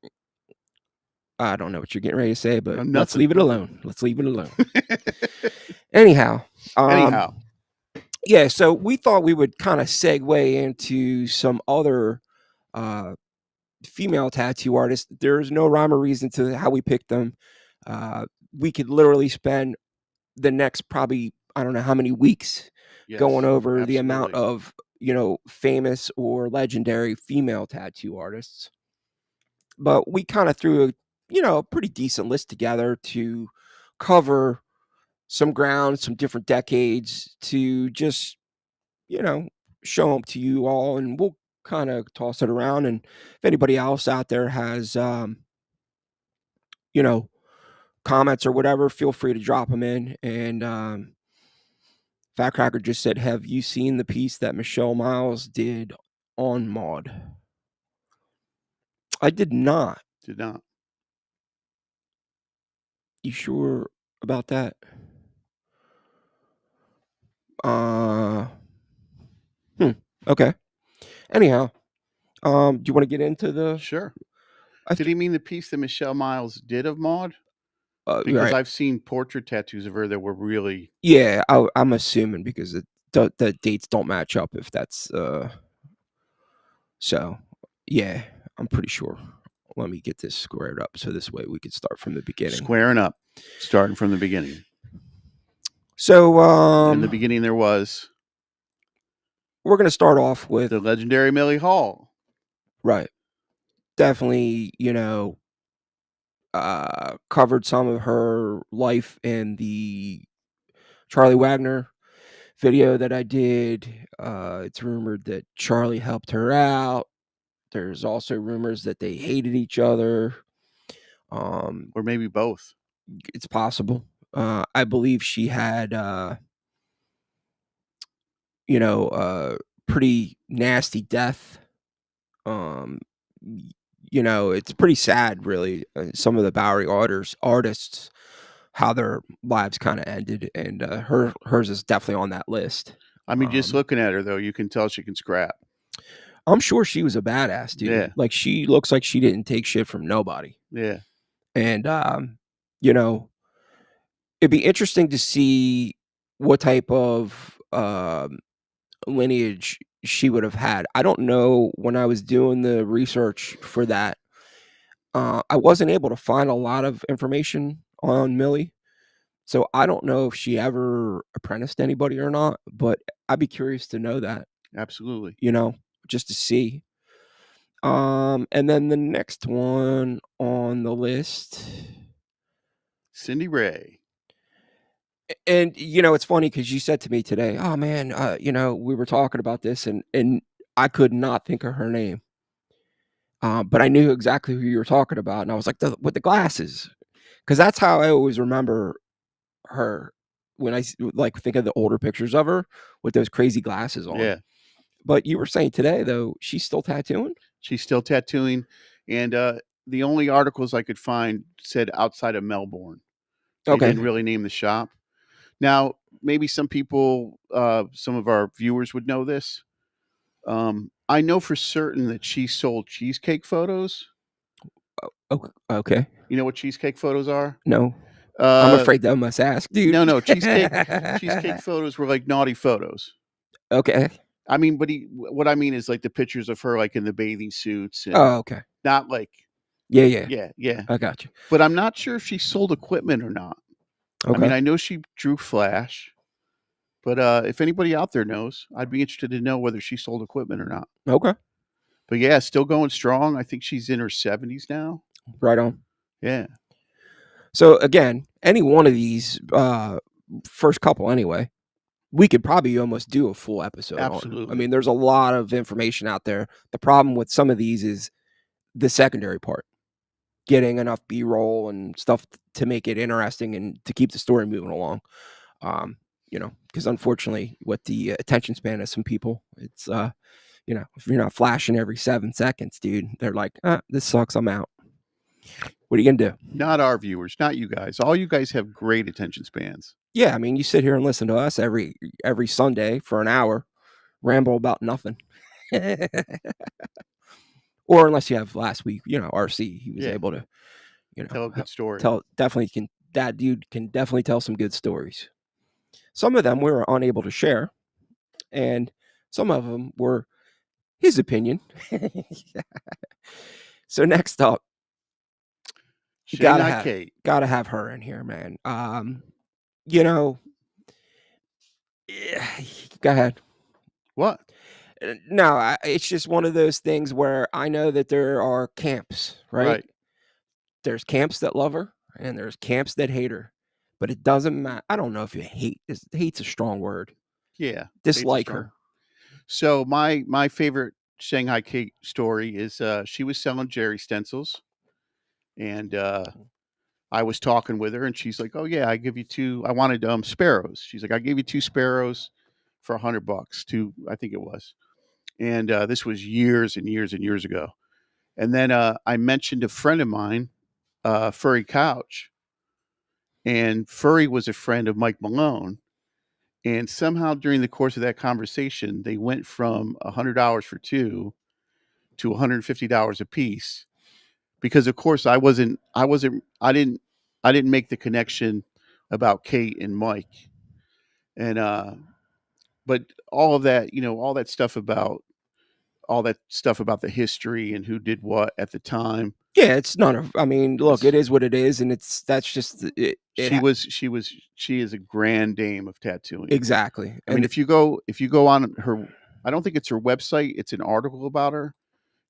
I don't know what you're getting ready to say, but let's nothing, leave it nothing. alone. Let's leave it alone. Anyhow, Anyhow, yeah. So we thought we would kind of segue into some other uh, female tattoo artists. There's no rhyme or reason to how we picked them. We could literally spend the next probably I don't know how many weeks going yes, over the amount absolutely. of famous or legendary female tattoo artists. But we kind of threw a pretty decent list together to cover some ground, some different decades to just you know show them to you all, and we'll kind of toss it around. And if anybody else out there has you know comments or whatever, feel free to drop them in. And Fat Cracker just said, "Have you seen the piece that Michelle Miles did on Maud?" I did not. Did not. You sure about that? Uh, hmm. Okay. Anyhow, do you want to get into the? Sure. I Did th- he mean the piece that Michelle Miles did of Maud? Because right. I've seen portrait tattoos of her that were really Yeah, I'm assuming because the dates don't match up. If that's so, yeah, I'm pretty sure. Let me get this squared up so this way we could start from the beginning. squaring up, starting from the beginning. So, In the beginning, there was we're gonna start off with the legendary Millie Hall. right. Definitely, covered some of her life in the Charlie Wagner video that I did. It's rumored that Charlie helped her out. There's also rumors that they hated each other. Or maybe both. It's possible. I believe she had, pretty nasty death. Um, it's pretty sad, really. Some of the Bowery artists, how their lives kind of ended, and hers is definitely on that list. I mean, just looking at her, though, you can tell she can scrap. I'm sure she was a badass, dude. Yeah. Like she looks like she didn't take shit from nobody. Yeah. And you know, it'd be interesting to see what type of lineage she would have had. I don't know when I was doing the research for that. I wasn't able to find a lot of information on Millie. So I don't know if she ever apprenticed anybody or not, but I'd be curious to know that, Absolutely. just to see. And then the next one on the list, Cindy Ray. and it's funny because you said to me today, "Oh man, we were talking about this, and I could not think of her name, but I knew exactly who you were talking about, and I was like, with the glasses." 'Cause that's how I always remember her when like, think of the older pictures of her with those crazy glasses on. Yeah. But you were saying today, though, she's still tattooing? She's still tattooing, and, the only articles I could find said outside of Melbourne. They Okay. didn't really name the shop. Now, maybe some people, some of our viewers would know this. I know for certain that she sold cheesecake photos. Okay. You know what cheesecake photos are? No. I'm Uh, afraid that I must ask, dude. no, no, cheesecake photos were like naughty photos. Okay. I mean, but what I mean is like the pictures of her, like, in the bathing suits and Oh, okay. not like Yeah, yeah. yeah, yeah. I got you. But I'm not sure if she sold equipment or not. I mean, Okay. I know she drew flash, but, if anybody out there knows, I'd be interested to know whether she sold equipment or not. Okay. But yeah, still going strong. I think she's in her 70s now. Right on. Yeah, So, again, any one of these, first couple anyway, we could probably almost do a full episode on. I absolutely. mean, there's a lot of information out there. The problem with some of these is the secondary part, getting enough B-roll and stuff to make it interesting and to keep the story moving along. Um, because unfortunately, with the attention span of some people, it's if you're not flashing every 7 seconds, dude, they're like, this sucks. I'm out. What are you gonna do? Not our viewers, not you guys. All you guys have great attention spans. Yeah, I mean, you sit here and listen to us every Sunday for an hour, ramble about nothing. Or unless you have last week, RC, he was Yeah, able to, tell a good story. tell definitely can that dude can definitely tell some good stories. Some of them we were unable to share, and some of them were his opinion. So next up, you gotta Shanghai have Kate. gotta have her in here, man. You know, go ahead. What? No, it's just one of those things where I know that there are camps, right? Right. There's camps that love her, and there's camps that hate her. But it doesn't matter. I don't know if you hate's a strong word. Yeah, hate's a Dislike strong. her. So my favorite Shanghai Kate story is, she was selling Jerry stencils, and, I was talking with her, and she's like, "Oh, yeah, I give you 2" I wanted, sparrows. She's like, "I gave you 2 sparrows for $100, 2" I think it was. And, this was years and years and years ago. And then, I mentioned a friend of mine, Furry Couch, and Furry was a friend of Mike Malone, and somehow during the course of that conversation, they went from $100 for 2 to $150 a piece because, of course, I didn't make the connection about Kate and Mike. And, but all of that, all that stuff about the history and who did what at the time. Yeah, it's none of. I mean, look, it It's is what it is, and that's just it. she is a grand dame of tattooing. Exactly, I mean, and if you go on her, I don't think it's her website. It's an article about her.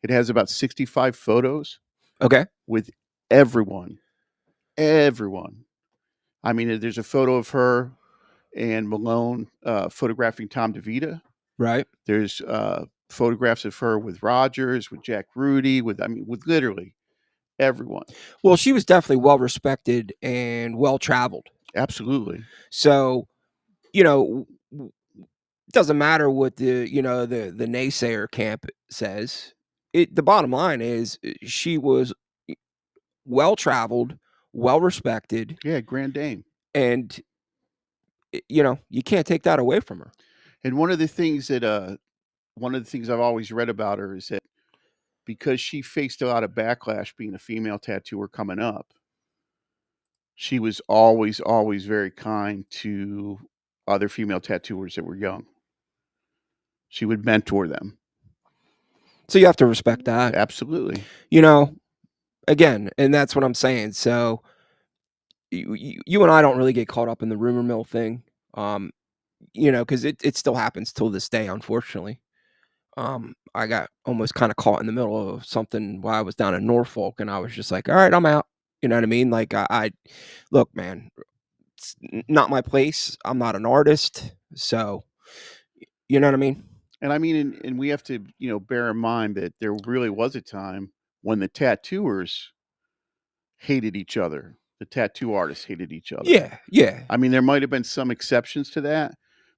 It has about 65 photos okay, with everyone, everyone. I mean, there's a photo of her and Malone photographing Tom DeVita. right. There's photographs of her with Rogers, with Jack Rudy, with literally everyone. Well, she was definitely well respected and well traveled. Absolutely. So you know, it doesn't matter what the naysayer camp says. The bottom line is she was well traveled, well respected, Yeah, Grand Dame. and you can't take that away from her. And one of the things I've always read about her is that because she faced a lot of backlash being a female tattooer coming up, she was always, always very kind to other female tattooers that were young. She would mentor them. So you have to respect that. Absolutely. You know, again, and that's what I'm saying. So you and I don't really get caught up in the rumor mill thing, because it still happens till this day, unfortunately. I got almost kind of caught in the middle of something while I was down in Norfolk, and I was just like, all right, I'm out. You know what I mean? Like, I look, man, it's not my place. I'm not an artist. So, you know what I mean? And I mean, and we have to, bear in mind that there really was a time when the tattooers hated each other. The tattoo artists hated each other. Yeah, yeah. I mean, there might have been some exceptions to that,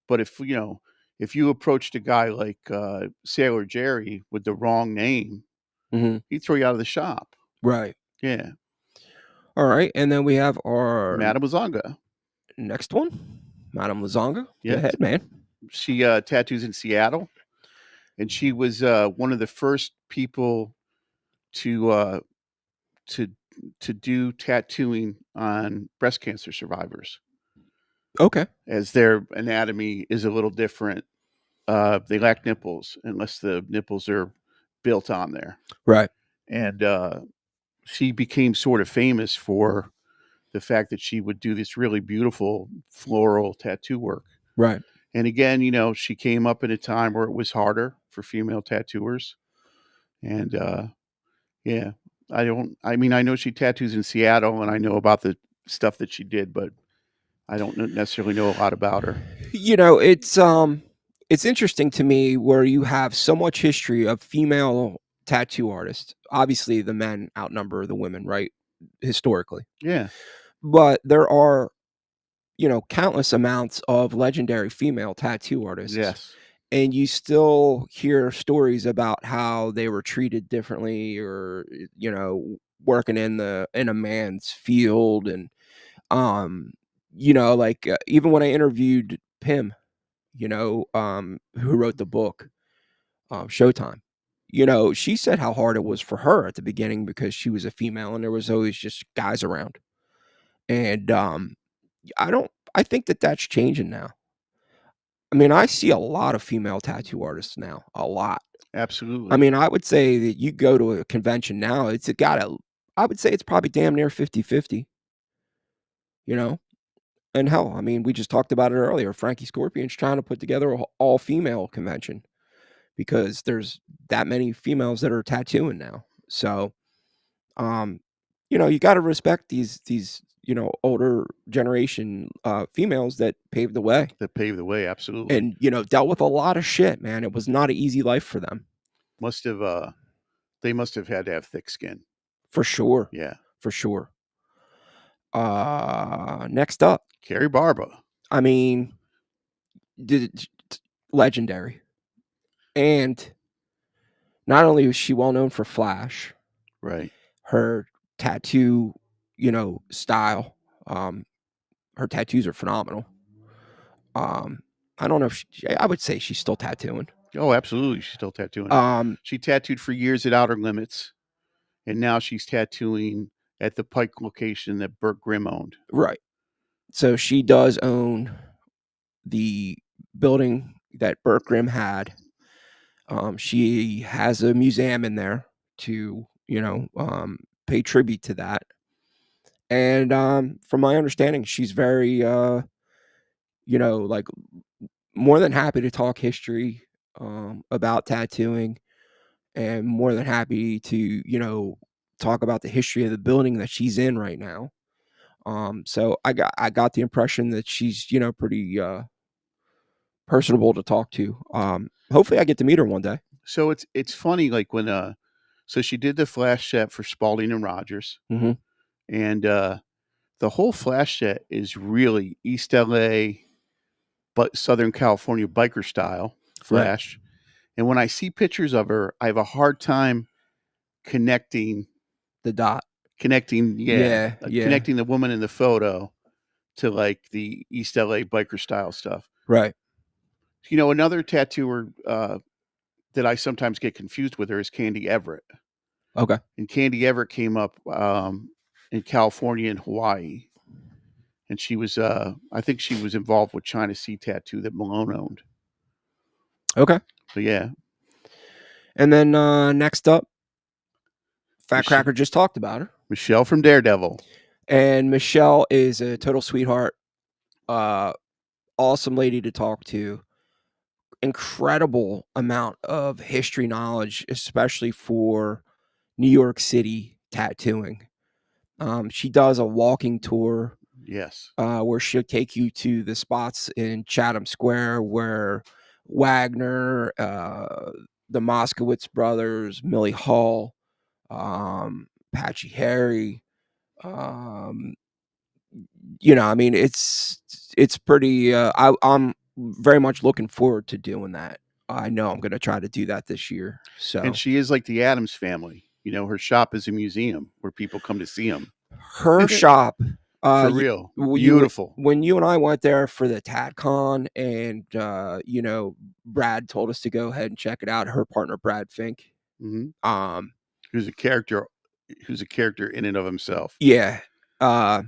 but if you approached a guy like, Sailor Jerry with the wrong name, Mhm. he'd throw you out of the shop. Right. Yeah. Alright, and then we have our Madame Uzanga. next one, Madame Lazanga. Go Yes. ahead, man. She, tattoos in Seattle, and she was, one of the first people to, to to do tattooing on breast cancer survivors, Okay. as their anatomy is a little different. They lack nipples unless the nipples are built on there. Right, And, she became sort of famous for the fact that she would do this really beautiful floral tattoo work. right. And again, she came up at a time where it was harder for female tattooers. And, yeah, I mean, I know she tattoos in Seattle and I know about the stuff that she did, but I don't necessarily know a lot about her. You know, it's interesting to me where you have so much history of female tattoo artists. Obviously, the men outnumber the women, right? Historically. Yeah. But there are, countless amounts of legendary female tattoo artists, Yes. and you still hear stories about how they were treated differently or, working in a man's field and, um, like, even when I interviewed Pim, who wrote the book, Showtime. She said how hard it was for her at the beginning because she was a female and there was always just guys around. And I think that that's changing now. I mean, I see a lot of female tattoo artists now, a lot. I Absolutely. mean, I would say that you go to a convention now, I would say it's probably damn near 50-50, you know? And hell, I mean, we just talked about it earlier. Frankie Scorpion's trying to put together a all female convention because there's that many females that are tattooing now. So, um, you got to respect these older generation females that paved the way That paved the way. Absolutely. and dealt with a lot of shit, man. It was not an easy life for them, Must have, they must have had to have thick skin. for sure, Yeah. for sure. Next up, Carrie Barba. I mean, legendary, and not only was she well known for Flash, Right. her tattoo, style. Um, her tattoos are phenomenal. Um, I don't know if I would say she's still tattooing. Oh, absolutely. She's still tattooing. Um, She tattooed for years at Outer Limits, and now she's tattooing at the Pike location that Burt Grimm owned. right. So she does own the building that Burt Grimm had. She has a museum in there to, pay tribute to that. And from my understanding, she's very, like more than happy to talk history about tattooing and more than happy to, talk about the history of the building that she's in right now. So I got the impression that she's, pretty personable to talk to. Hopefully I get to meet her one day. So it's funny, like when so she did the flash set for Spalding and Rogers, Mhm. and the whole flash set is really East LA, but Southern California biker style Right. flash. And when I see pictures of her, I have a hard time connecting The dot. yeah, Yeah, yeah. connecting the woman in the photo to like the East LA biker style stuff. Right. Another tattooer that I sometimes get confused with her is Candy Everett. Okay. And Candy Everett came up in California and Hawaii. And she was, I think she was involved with China Sea Tattoo that Malone owned. Okay. But yeah, And then next up, Fat Mich- Cracker just talked about her. Michelle from Daredevil. And Michelle is a total sweetheart. Uh awesome lady to talk to. Incredible amount of history knowledge, especially for New York City tattooing. She does a walking tour Yes. where she'll take you to the spots in Chatham Square where Wagner, the Moskowitz brothers, Millie Hall, Patchy Harry, I mean, it's pretty, I'm very much looking forward to doing that. I know I'm gonna try to do that this year, And so she is like the Addams family. Her shop is a museum where people come to see them. her shop, For you real. well, Beautiful. when you and I went there for the TatCon and, Brad told us to go ahead and check it out, her partner, Brad Fink, Mhm. um, Who's a character in and of himself. yeah, uh,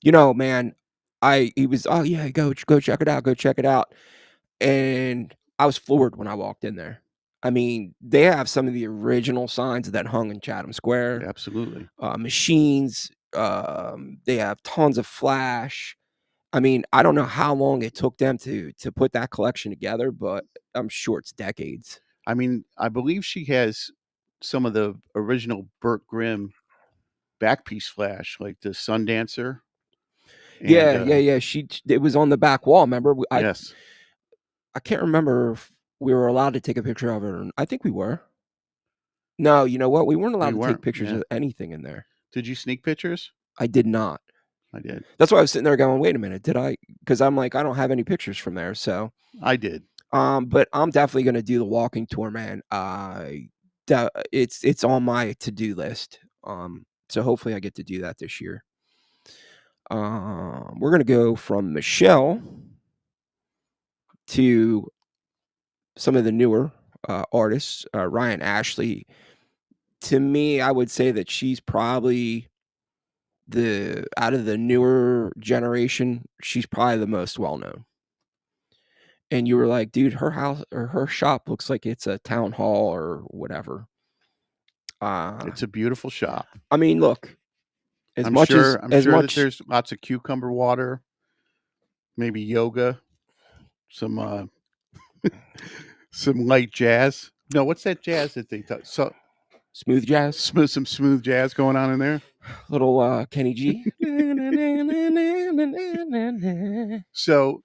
man, he was, "Oh, yeah, go check it out, go check it out," and I was floored when I walked in there. I mean, they have some of the original signs that hung in Chatham Square, Absolutely. machines, they have tons of flash. I mean, I don't know how long it took them to put that collection together, but I'm sure it's decades. I mean, I believe she has some of the original Burt Grimm back piece flash, like the Sundancer and, Yeah, yeah, yeah, it was on the back wall, remember? yes, I can't remember if we were allowed to take a picture of it or I think we were. No, you know what? We weren't we allowed to take weren't, pictures yeah. of anything in there. Did you sneak pictures? I did not. I did. That's why I was sitting there going, "Wait a minute, did I?" Because I'm like, "I don't have any pictures from there." So, I did. but I'm definitely gonna do the walking tour, man. It's on my to-do list. So hopefully I get to do that this year. We're gonna go from Michelle to some of the newer, artists, Ryan Ashley. To me, I would say that she's probably the out of the newer generation, she's probably the most well known. And you were like, "Dude, her house or her shop looks like it's a town hall or whatever." Uh, It's a beautiful shop. I mean, look, as I'm much sure as I'm as sure that much there's lots of cucumber water, maybe yoga, some, some light jazz. No, what's that jazz that they talk so smooth jazz, some smooth jazz going on in there? little, Kenny G. So,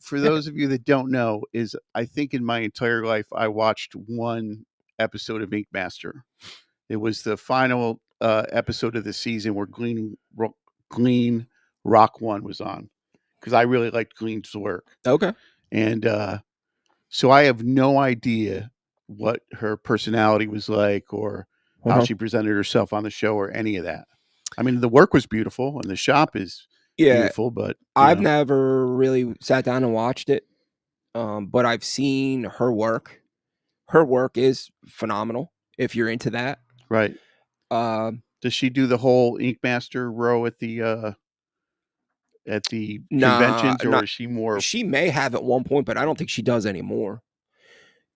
for those of you that don't know, is I think in my entire life I watched one episode of Ink Master. It was the final episode of the season where Glean Rock One was on because I really liked Glean's work, Okay. and so I have no idea what her personality was like or how Uh-huh. she presented herself on the show or any of that. I mean, the work was beautiful and the shop is Yeah, beautiful, but I've never really sat down and watched it, but I've seen her work. Her work is phenomenal if you're into that. right. Um, Does she do the whole Ink Master row at the nah, conventions, or not is she more she may have at one point, but I don't think she does anymore.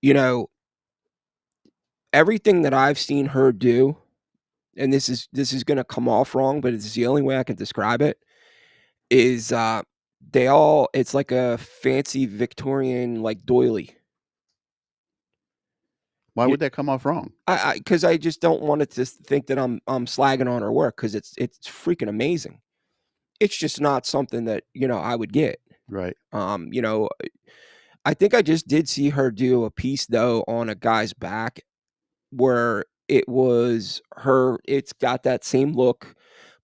You know, everything that I've seen her do, and this is gonna come off wrong, but it's the only way I can describe it, is, it's like a fancy Victorian, like, doily. why You would that come off wrong? Because I just don't want it to think that I'm slagging on her work because it's freaking amazing. It's just not something that, I would get. Right. Um, you know, I think I just did see her do a piece though on a guy's back where it's got that same look,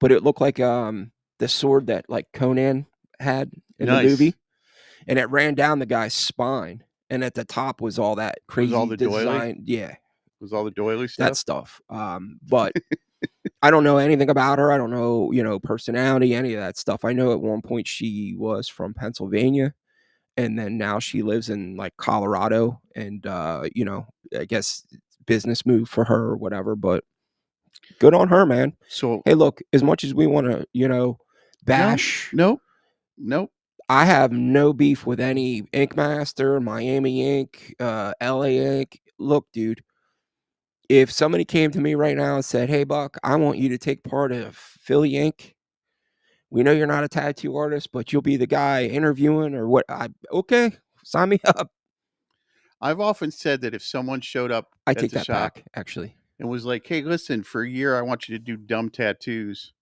but it looked like, the sword that, like, Conan had in the Nice. movie, and it ran down the guy's spine, and at the top was all that Was all crazy the doily? design. Yeah, Was all the doily that stuff? stuff. But I don't know anything about her. I don't know, personality, any of that stuff. I know at one point she was from Pennsylvania, and then now she lives in, like, Colorado, and, I guess business move for her or whatever, but good on her, man. So Hey, look, as much as we wanna, no, bash, nope, nope. I have no beef with any Ink Master, Miami Ink, LA Ink. Look, dude, if somebody came to me right now and said, "Hey, Buck, I want you to take part of Philly Ink. We know you're not a tattoo artist, but you'll be the guy interviewing or what." Okay, sign me up. I've often said that if someone showed up I at take the that shop back, actually. and was like, "Hey, listen, for a year I want you to do dumb tattoos,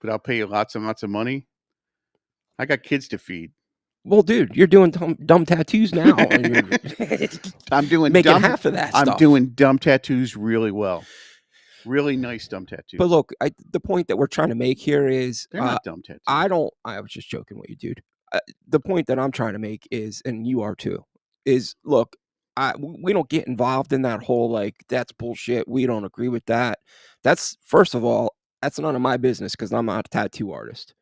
but I'll pay you lots and lots of money." I got kids to feed. Well, dude, you're doing dumb tattoos now, and you're I'm doing making dumb half of that I'm stuff. doing dumb tattoos really well. Really nice dumb But tattoos. look, the point that we're trying to make here is, They're not dumb I tattoos. don't I was just joking with you, dude. The point that I'm trying to make is, and you are too, is look, we don't get involved in that whole, like, "That's bullshit, we don't agree with that." That's first of all, that's none of my business because 'cause I'm not a tattoo artist.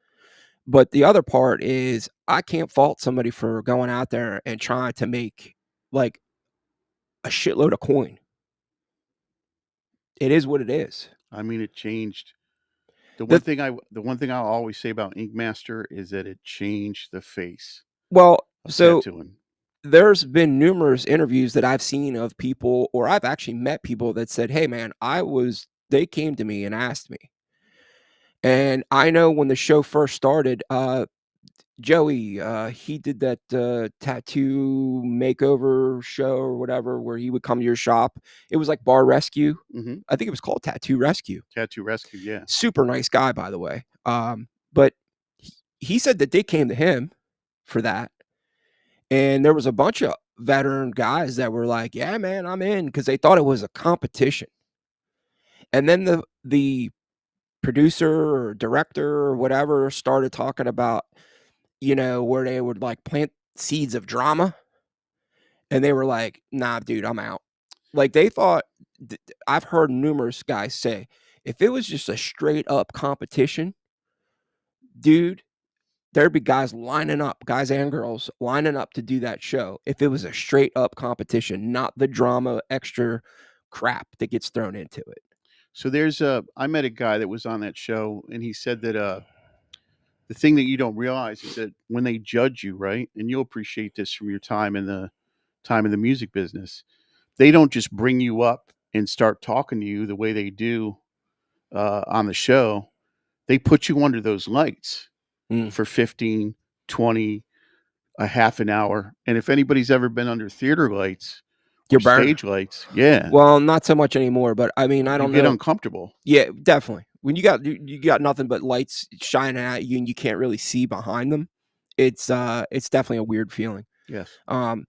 But the other part is I can't fault somebody for going out there and trying to make, like, a shitload of coin. It is what it is. I mean, it changed. The The one thing I'll always say about Ink Master is that it changed the face well, of so tattooing. there's been numerous interviews that I've seen of people, or I've actually met people that said, "Hey, man, they came to me and asked me." And I know when the show first started, Joey, he did that, tattoo makeover show or whatever where he would come to your shop. It was like Bar Rescue. Mhm. I think it was called Tattoo Rescue. Tattoo Rescue, yeah. Super nice guy, by the way. But he said that they came to him for that, and there was a bunch of veteran guys that were like, "Yeah, man, I'm in," because they thought it was a competition. And then the producer or director or whatever started talking about, where they would, like, plant seeds of drama, and they were like, "Nah, dude, I'm out." Like, they thought I've heard numerous guys say, if it was just a straight up competition, dude, there'd be guys and girls lining up to do that show if it was a straight up competition, not the drama extra crap that gets thrown into it. So there's a I met a guy that was on that show, and he said that, the thing that you don't realize is that when they judge you, right, and you'll appreciate this from your time in the music business, they don't just bring you up and start talking to you the way they do, on the show. They put you under those lights Mm, for 15, 20, a half an hour, and if anybody's ever been under theater lights or you're burned. stage lights, yeah, Well, not so much anymore, but I mean, I you don't get know. uncomfortable. Yeah, definitely. When you got nothing but lights shining at you and you can't really see behind them, it's definitely a weird feeling. Yes. Um,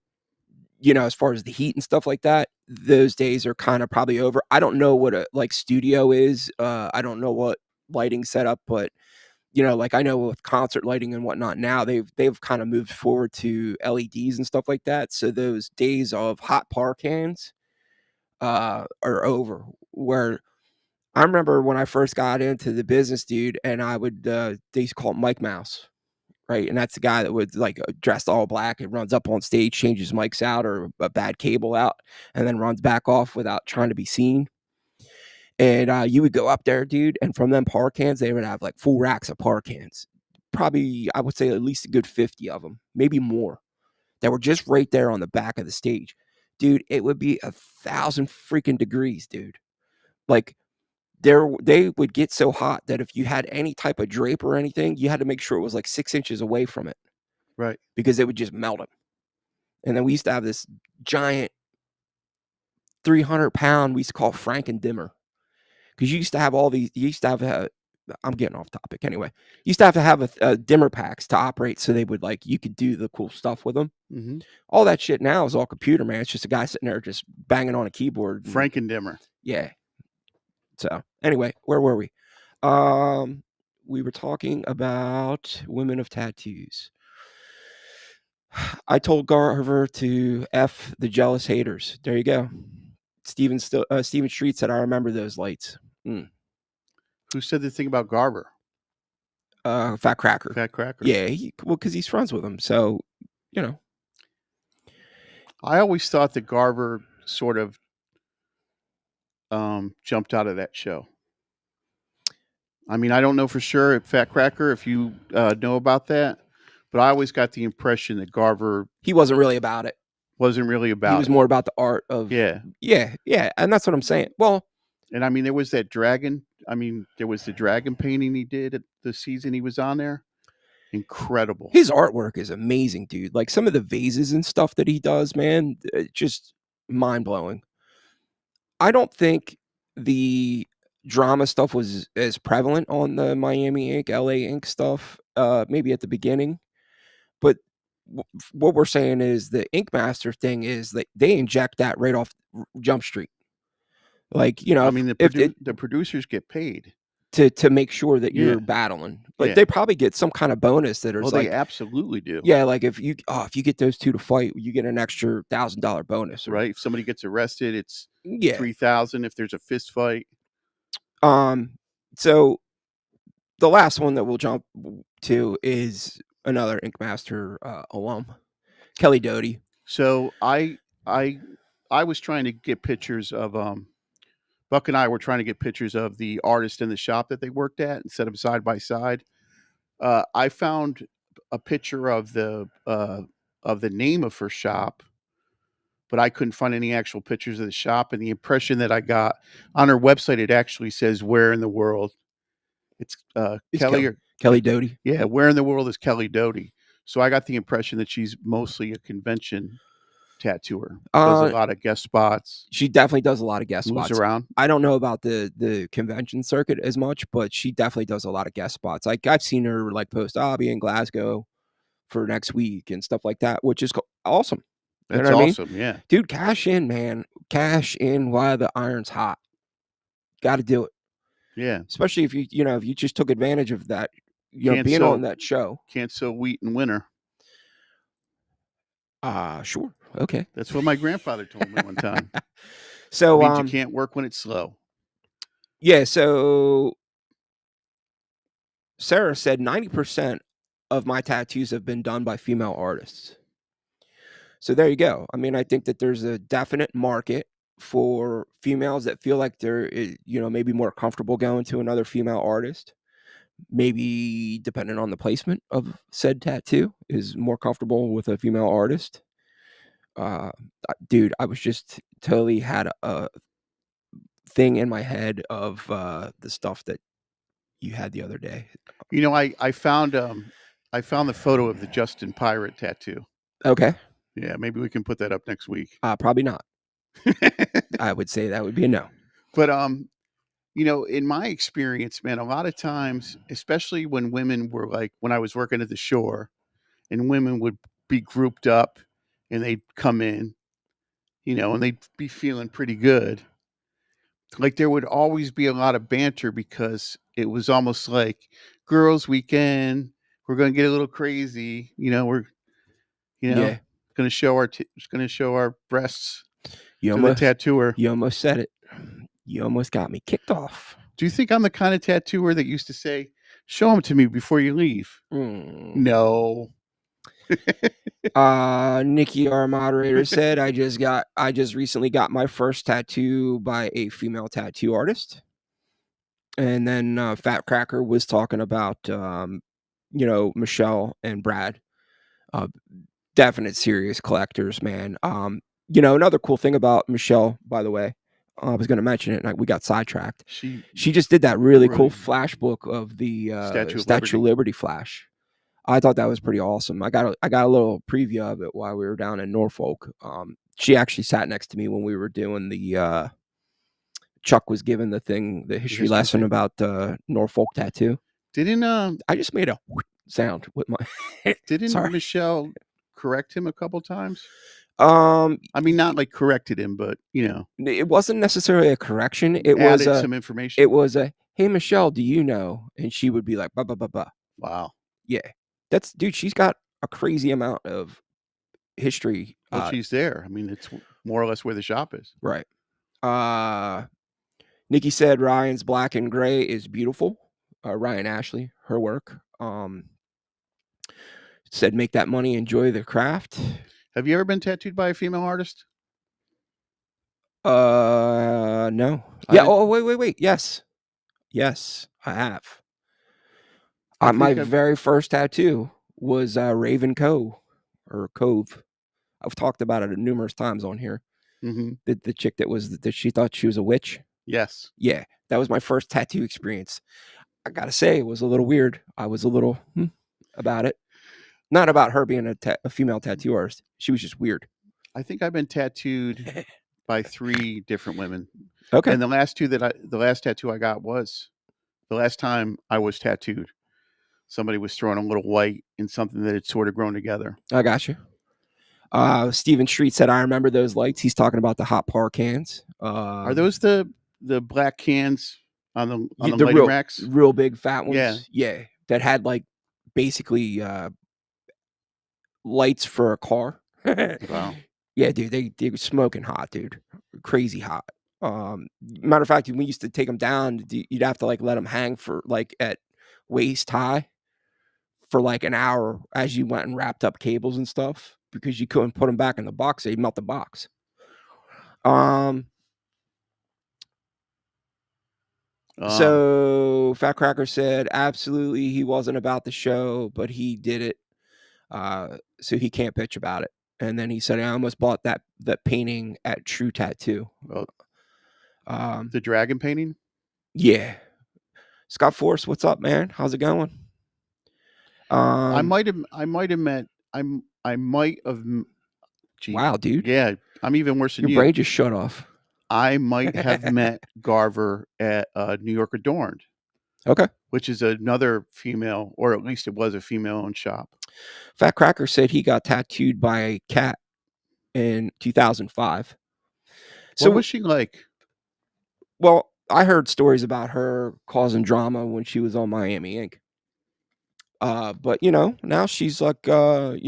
as far as the heat and stuff like that, those days are kind of probably over. I don't know what a like studio is. I don't know what lighting setup, but like I know with concert lighting and whatnot now, they've kind of moved forward to LEDs and stuff like that. So those days of hot par cans are over. Where I remember when I first got into the business, dude, and I would they used to call it Mike Mouse, right? And that's the guy that would like dressed all black and runs up on stage, changes mics out or a bad cable out, and then runs back off without trying to be seen. And you would go up there, dude, and from them par cans, they would have like full racks of par cans. Probably, I would say at least a good 50 of them, maybe more, that were just right there on the back of the stage. Dude, it would be 1,000 freaking degrees, dude. Like they would get so hot that if you had any type of drape or anything, you had to make sure it was like 6 inches away from it Right. because it would just melt it. And then we used to have this giant 300-pound, we used to call Franken dimmer because you used to have all these, you used to have I'm getting off topic anyway. You used to have a dimmer packs to operate so they would like, you could do the cool stuff with them. Mhm. All that shit now is all computer, man. It's just a guy sitting there just banging on a keyboard. And, Frankendimmer. yeah. So anyway, where were we? Um, we were talking about women of tattoos. I told Garver to F the jealous haters. There you go. Steven Street said, I remember those lights. Mm. Who said the thing about Garver? Fat Cracker. Fat Cracker. Yeah, because he's friends with him. So, you know, I always thought that Garver sort of, jumped out of that show. I mean, I don't know for sure if Fat Cracker, if you, know about that, but I always got the impression that Garver he wasn't really about it. wasn't really He about was it. more about the art of, Yeah, yeah. And that's what I'm saying. Well, and I mean, there was that dragon. I mean, there was the dragon painting he did at the season he was on there. Incredible. his artwork is amazing, dude. Like some of the vases and stuff that he does, man, just mind blowing. I don't think the drama stuff was as prevalent on the Miami Ink, LA Ink stuff, maybe at the beginning. But what we're saying is the Ink Master thing is that they inject that right off Jump Street. Like, I mean, if it the producers get paid. to make sure that you're Yeah, battling. Like, yeah. they probably get some kind of bonus that Oh, is they like, absolutely do, yeah, like if you get those 2 to fight, you get an extra $1,000 bonus or right? If somebody gets arrested, it's yeah. 3,000 if there's a fist fight. Um, so the last one that we'll jump to is another Ink Master, alum, Kelly Doty. So I I was trying to get pictures of Buck and I were trying to get pictures of the artist in the shop that they worked at and set them side by side. I found a picture of the name of her shop, but I couldn't find any actual pictures of the shop. And the impression that I got on her website, it actually says "Where in the world." It's It's Kelly Kelly or Kelly Doty. yeah, "Where in the world is Kelly Doty?" So I got the impression that she's mostly a convention tattooer. Does a Uh, lot of guest spots, she definitely does a lot of guest moves spots. around. I don't know about the convention circuit as much, but she definitely does a lot of guest spots. Like, I've seen her, like, post, "Oh, I'll be in Glasgow for next week," and stuff like that, which is awesome. You know That's what I mean? awesome. Yeah, Dude, cash in, man. Cash in while the iron's hot. Gotta do it. yeah. Especially if you just took advantage of that, Can't being on sow that show. can't sow wheat in winter. Sure. Okay. That's what my grandfather told me one time. It So, means you can't work when it's slow. yeah, so Sarah said 90% of my tattoos have been done by female artists. So there you go. I mean, I think that there's a definite market for females that feel like maybe more comfortable going to another female artist. Maybe depending on the placement of said tattoo is more comfortable with a female artist. Uh, Dude, I was just totally had a thing in my head of the stuff that you had the other day. You know, I found the photo of the Justin Pirate tattoo. Okay, Yeah, maybe we can put that up next week. probably not. I would say that would be a no. But you know, in my experience, man, a lot of times, especially when women were like when I was working at the shore and women would be grouped up and they'd come in, you know, and they'd be feeling pretty good. Like there would always be a lot of banter because it was almost like girls' weekend. We're going to get a little crazy, you know. You know, Yeah, going to show going to show our breasts you to the almost tattooer. you almost said it. You almost got me kicked off. Do you think I'm the kind of tattooer that used to say, "Show them to me before you leave"? Mm. No. Nikki, our moderator, said I just recently got my first tattoo by a female tattoo artist. And then Fat Cracker was talking about Michelle and Brad, uh, definite serious collectors, man. Another cool thing about Michelle, by the way, I was going to mention it, and we got sidetracked. She She just did that really cool really flash book of the Statue of Statue of Liberty. Liberty flash. I thought that was pretty awesome. I got a little preview of it while we were down in Norfolk. She actually sat next to me when we were doing the Chuck was given the The history history lesson thing. about Norfolk tattoo. Didn't I just made a sound with my didn't sorry. Michelle correct him a couple times? Um, I mean, not like corrected him, but you know, it wasn't necessarily a correction. added some information. It was a hey Michelle, do you know? And she would be like, bah, bah, bah, bah. Wow. Yeah, that's dude. She's got a crazy amount of history. Well, she's there. I mean, it's more or less where the shop is. Right. Uh, Nikki said Ryan's black and gray is beautiful. Ryan Ashley, her work. Said make that money, enjoy the craft. Have you ever been tattooed by a female artist? No. I Yeah. did. Oh, wait. Yes, yes, I have. I My think I've. very first tattoo was Raven Cove or Cove. I've talked about it numerous times on here. Mhm. The chick that she thought she was a witch. Yes. Yeah, that was my first tattoo experience. I gotta say, it was a little weird. I was a little about it. Not about her being a female tattoo artist. She was just weird. I think I've been tattooed by 3 different women. Okay, And the last tattoo I got was the last time I was tattooed. Somebody was throwing a little white in something that had sort of grown together. I got you. Steven Street said, "I remember those lights." He's talking about the hot par cans. Are those the the black cans on the The lighting racks? real big fat Yeah. ones, yeah, that had, like, basically, lights for a car. Wow. Yeah, dude, they were smoking hot, dude, crazy hot. Matter of fact, we used to take them down, you'd have to, like, let them hang for, like, at waist high for, like, an hour as you went and wrapped up cables and stuff because you couldn't put them back in the box, they'd melt the box. Um, Um, so Fat Cracker said, "Absolutely, he wasn't about the show, but he did it, so he can't bitch about it." And then he said, "I almost bought that painting at True Tattoo." well, Um, the dragon painting? yeah. Scott Force, what's up, man? How's it going? Um, I might have met I might have gee, wow, dude, yeah, I'm even worse than your you. brain just shut off. I might have met Garver at, New York Adorned, Okay. which is another female, or at least it was a female-owned shop. Fat Cracker said he got tattooed by a cat in 2005. What So, was she like? well, I heard stories about her causing drama when she was on Miami Ink. But now she's like, a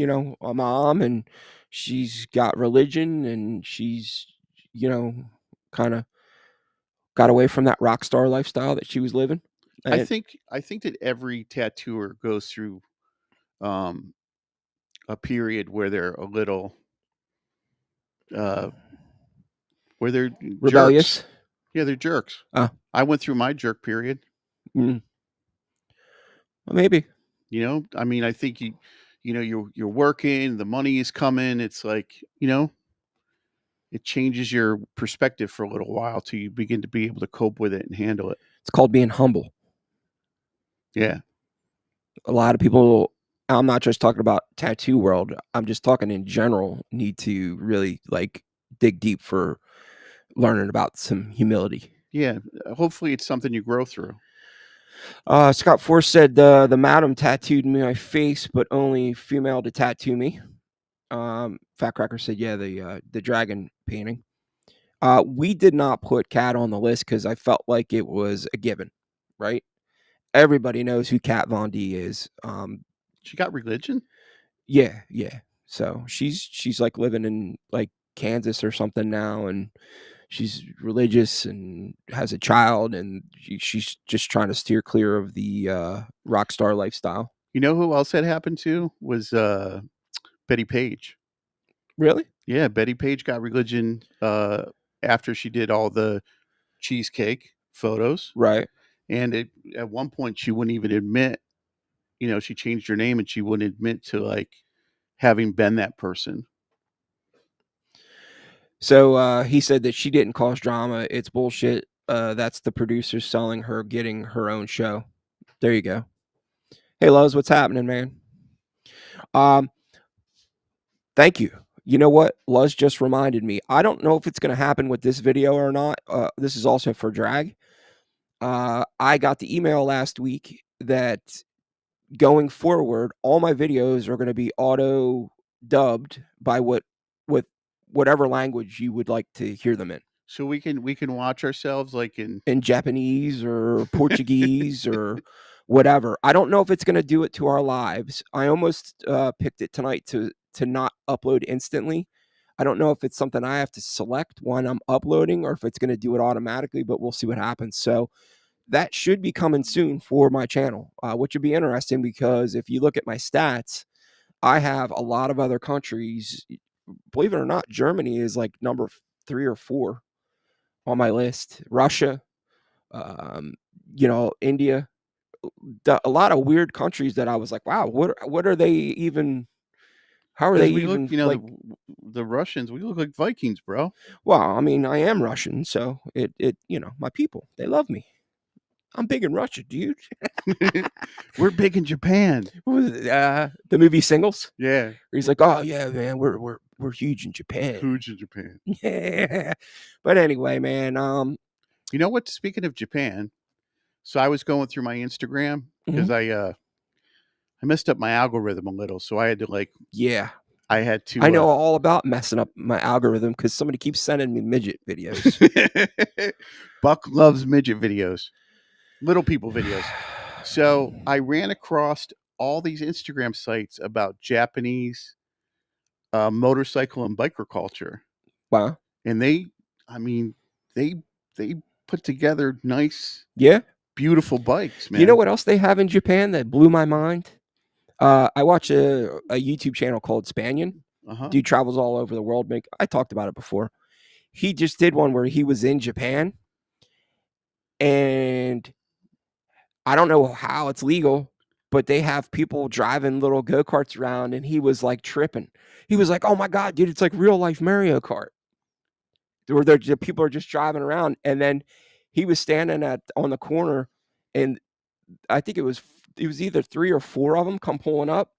mom, and she's got religion, and she's, you know, kind of got away from that rock star lifestyle that she was living. And I think that every tattooer goes through, um, a period where they're a little, uh, where they're jerks. rebellious. Yeah, they're jerks. Uh, I went through my jerk period. mm, maybe. I mean, I think you're working, the money is coming. It's like, it changes your perspective for a little while till you begin to be able to cope with it and handle it. It's called being humble. Yeah. A lot of people, I'm not just talking about tattoo world, I'm just talking in general, need to really like dig deep for learning about some humility. Yeah. Hopefully it's something you grow through. Scott Force said the madam tattooed me my face, but only female to tattoo me. Fat Cracker said, yeah, the dragon painting. We did not put Cat on the list because I felt like it was a given, right? Everybody knows who Kat Von D is. She got religion? Yeah, yeah. So she's like living in like Kansas or something now, and she's religious and has a child, and she's just trying to steer clear of the rock star lifestyle. You know who else that happened to was Betty Page. Really? Yeah, Betty Page got religion after she did all the cheesecake photos. Right. And at one point she wouldn't even admit, she changed her name and she wouldn't admit to like having been that person. So he said that she didn't cause drama. It's bullshit. That's the producers selling her getting her own show. There you go. Hey, Luz, what's happening, man? Um, Thank you. You know what? Luz just reminded me. I don't know if it's going to happen with this video or not. This is also for drag. I got the email last week that going forward, all my videos are going to be auto dubbed by with whatever language you would like to hear them So we can watch ourselves like in in Japanese or Portuguese or whatever. I don't know if it's going to do it to our lives. I almost picked it tonight to not upload instantly. I don't know if it's something I have to select when I'm uploading or if it's going to do it automatically, but we'll see what happens. So that should be coming soon for my channel, which would be interesting because if you look at my stats, I have a lot of other countries. Believe it or not, Germany is like number 3 or 4 on my list. Russia, um, India, a lot of weird countries that I was like, wow, what are they even? How are they because we look, even like? the Russians, we look like Vikings, bro. Well, I mean, I am Russian, so my people, they love me. I'm big in Russia, dude. We're big in Japan. What was it, the movie Singles? Yeah, Where he's like, oh yeah, man, we're huge in Japan. huge in Japan. Yeah. But anyway, man, You know what? Speaking of Japan, so I was going through my Instagram because mhm, I messed up my algorithm a little, so I had to like yeah, I had I to, know all about messing up my algorithm because somebody keeps sending me midget videos. Buck loves midget videos, little people videos. So I ran across all these Instagram sites about Japanese motorcycle and biker culture, Wow. and I mean, they they put together nice, Yeah. beautiful bikes, You know man. what else they have in Japan that blew my mind? I watch a YouTube channel called Spanion. Uh huh. Dude travels all over the world. I talked about it before. He just did one where he was in Japan, and I don't know how it's legal, but they have people driving little go-karts around, and he was, like, tripping. He was like, "Oh my god, dude, it's like real life Mario Kart." Where people are just driving around, and then he was standing on the corner, and I think it was either 3 or 4 of them come pulling up,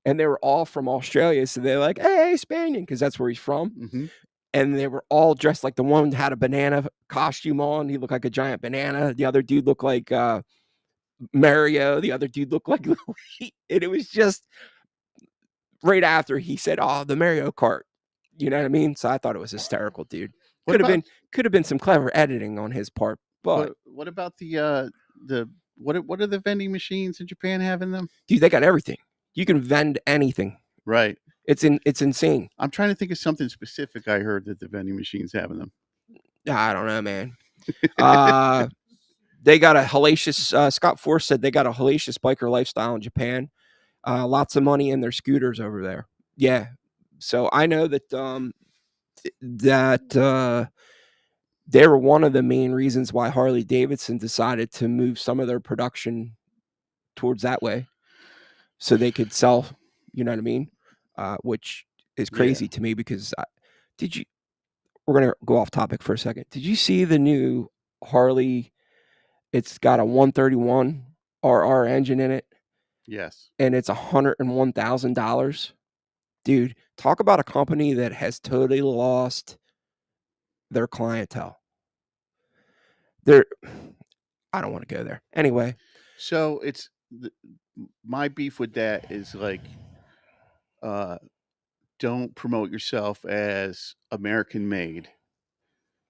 and they were all from Australia, so they're like, "Hey, Spaniard," because that's where he's from, Hmm. and they were all dressed like the one had a banana costume on, he looked like a giant banana, the other dude looked like, Mario, the other dude looked like Luigi, and it was just right after he said, "Oh, the Mario Kart." You know what I mean? So I thought it was hysterical, dude. What about Could have been some clever editing on his part, but what about the what are the vending machines in Japan have in them? dude, they got everything. You can vend anything. Right. It's insane. I'm trying to think of something specific I heard that the vending machines have in them. I don't know, man. Uh, they got a hellacious Scott Force said they got a hellacious biker lifestyle in Japan. Lots of money in their scooters over there. Yeah. So I know that that they were one of the main reasons why Harley Davidson decided to move some of their production towards that way so they could sell, you know what I mean? Which is Yeah. crazy to me because did you we're going to go off topic for a second. Did you see the new Harley? It's got a 131 RR engine in it Yes. and it's $101,000. Dude, talk about a company that has totally lost their clientele. They're I don't want to go there. Anyway, So my beef with that is like, uh, don't promote yourself as American made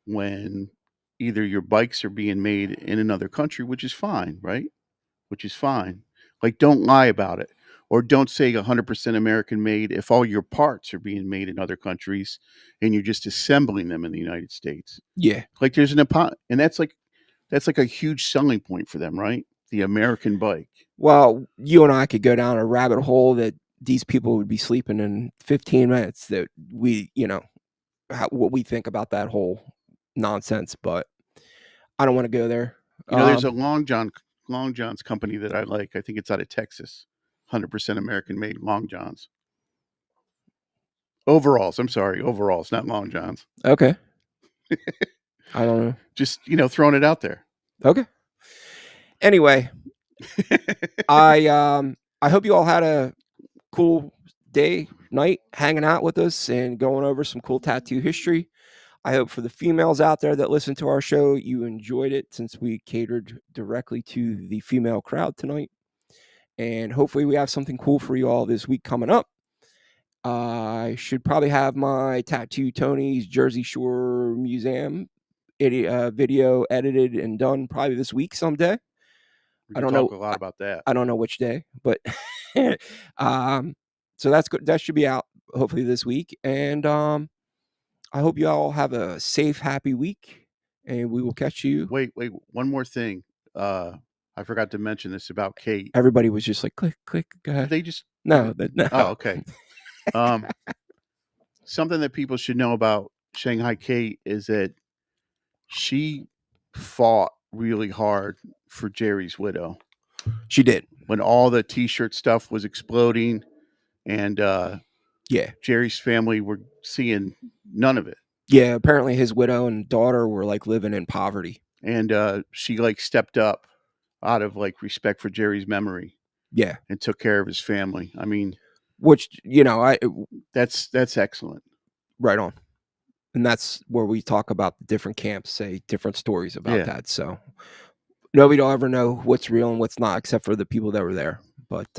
when either your bikes are being made in another country, which is fine, right? Which is fine. Like, don't lie about it. Or don't say 100% American made if all your parts are being made in other countries and you're just assembling them in the United States. yeah. Like, and that's like a huge selling point for them, right? The American bike. Well, you and I could go down a rabbit hole that these people would be sleeping in 15 minutes that we, what we think about that whole nonsense, but I don't want to go there. You know, there's a Long John's company that I like. I think it's out of Texas. 100% American made Long Johns. Overalls. I'm sorry, overalls, not Long Johns. Okay. I don't know. Just, throwing it out there. Okay. Anyway, I hope you all had a cool day, night hanging out with us and going over some cool tattoo history. I hope for the females out there that listen to our show, you enjoyed it since we catered directly to the female crowd tonight. And hopefully, we have something cool for you all this week coming up. I should probably have my Tattoo Tony's Jersey Shore Museum video edited and done probably this week someday. We I could don't know. talk a lot about that. I don't know which day, but um, so that's good. That should be out hopefully this week. And I hope you all have a safe, happy week, and we will catch you. Wait, one more thing. Uh, I forgot to mention this about Kate. Everybody was just like, click, click, go Did ahead. they just No, no. Oh, okay. Um, something that people should know about Shanghai Kate is that she fought really hard for Jerry's widow She did. when all the t-shirt stuff was exploding and Yeah. Jerry's family were seeing none of it. Yeah. Apparently, his widow and daughter were like living in poverty. And she like stepped up out of like respect for Jerry's memory Yeah. and took care of his family. I mean, Which, that's excellent. right on. And that's where we talk about the different camps, say different stories about Yeah. that. So nobody will ever know what's real and what's not, except for the people that were there. But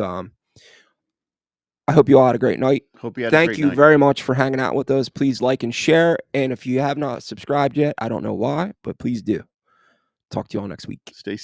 I hope you all had a great night. Hope you had a Thank great you night. very much for hanging out with us. Please like and share, and if you have not subscribed yet, I don't know why, but please do. Talk to you all next week. Stay